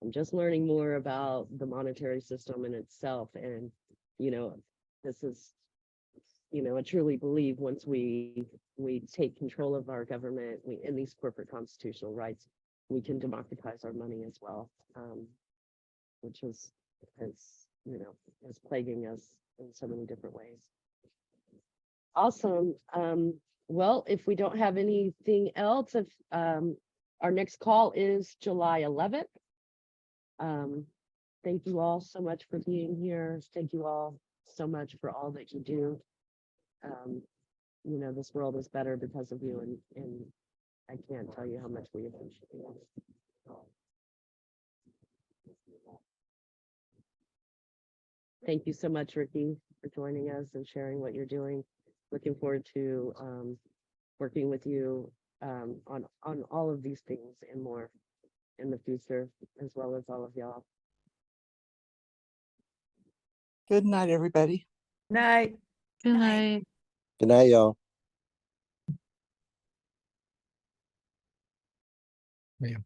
I'm just learning more about the monetary system in itself, and you know, this is, you know, I truly believe once we take control of our government, in these corporate constitutional rights, we can democratize our money as well, which is you know, is plaguing us in so many different ways. Awesome. Well, if we don't have anything else, if our next call is July 11th. Thank you all so much for being here. Thank you all so much for all that you do. You know, this world is better because of you, and I can't tell you how much we appreciate it. Thank you so much, Riki, for joining us and sharing what you're doing. Looking forward to working with you on all of these things and more in the future, as well as all of y'all. Good night, everybody. Night. Good night. Good night, y'all. Yeah.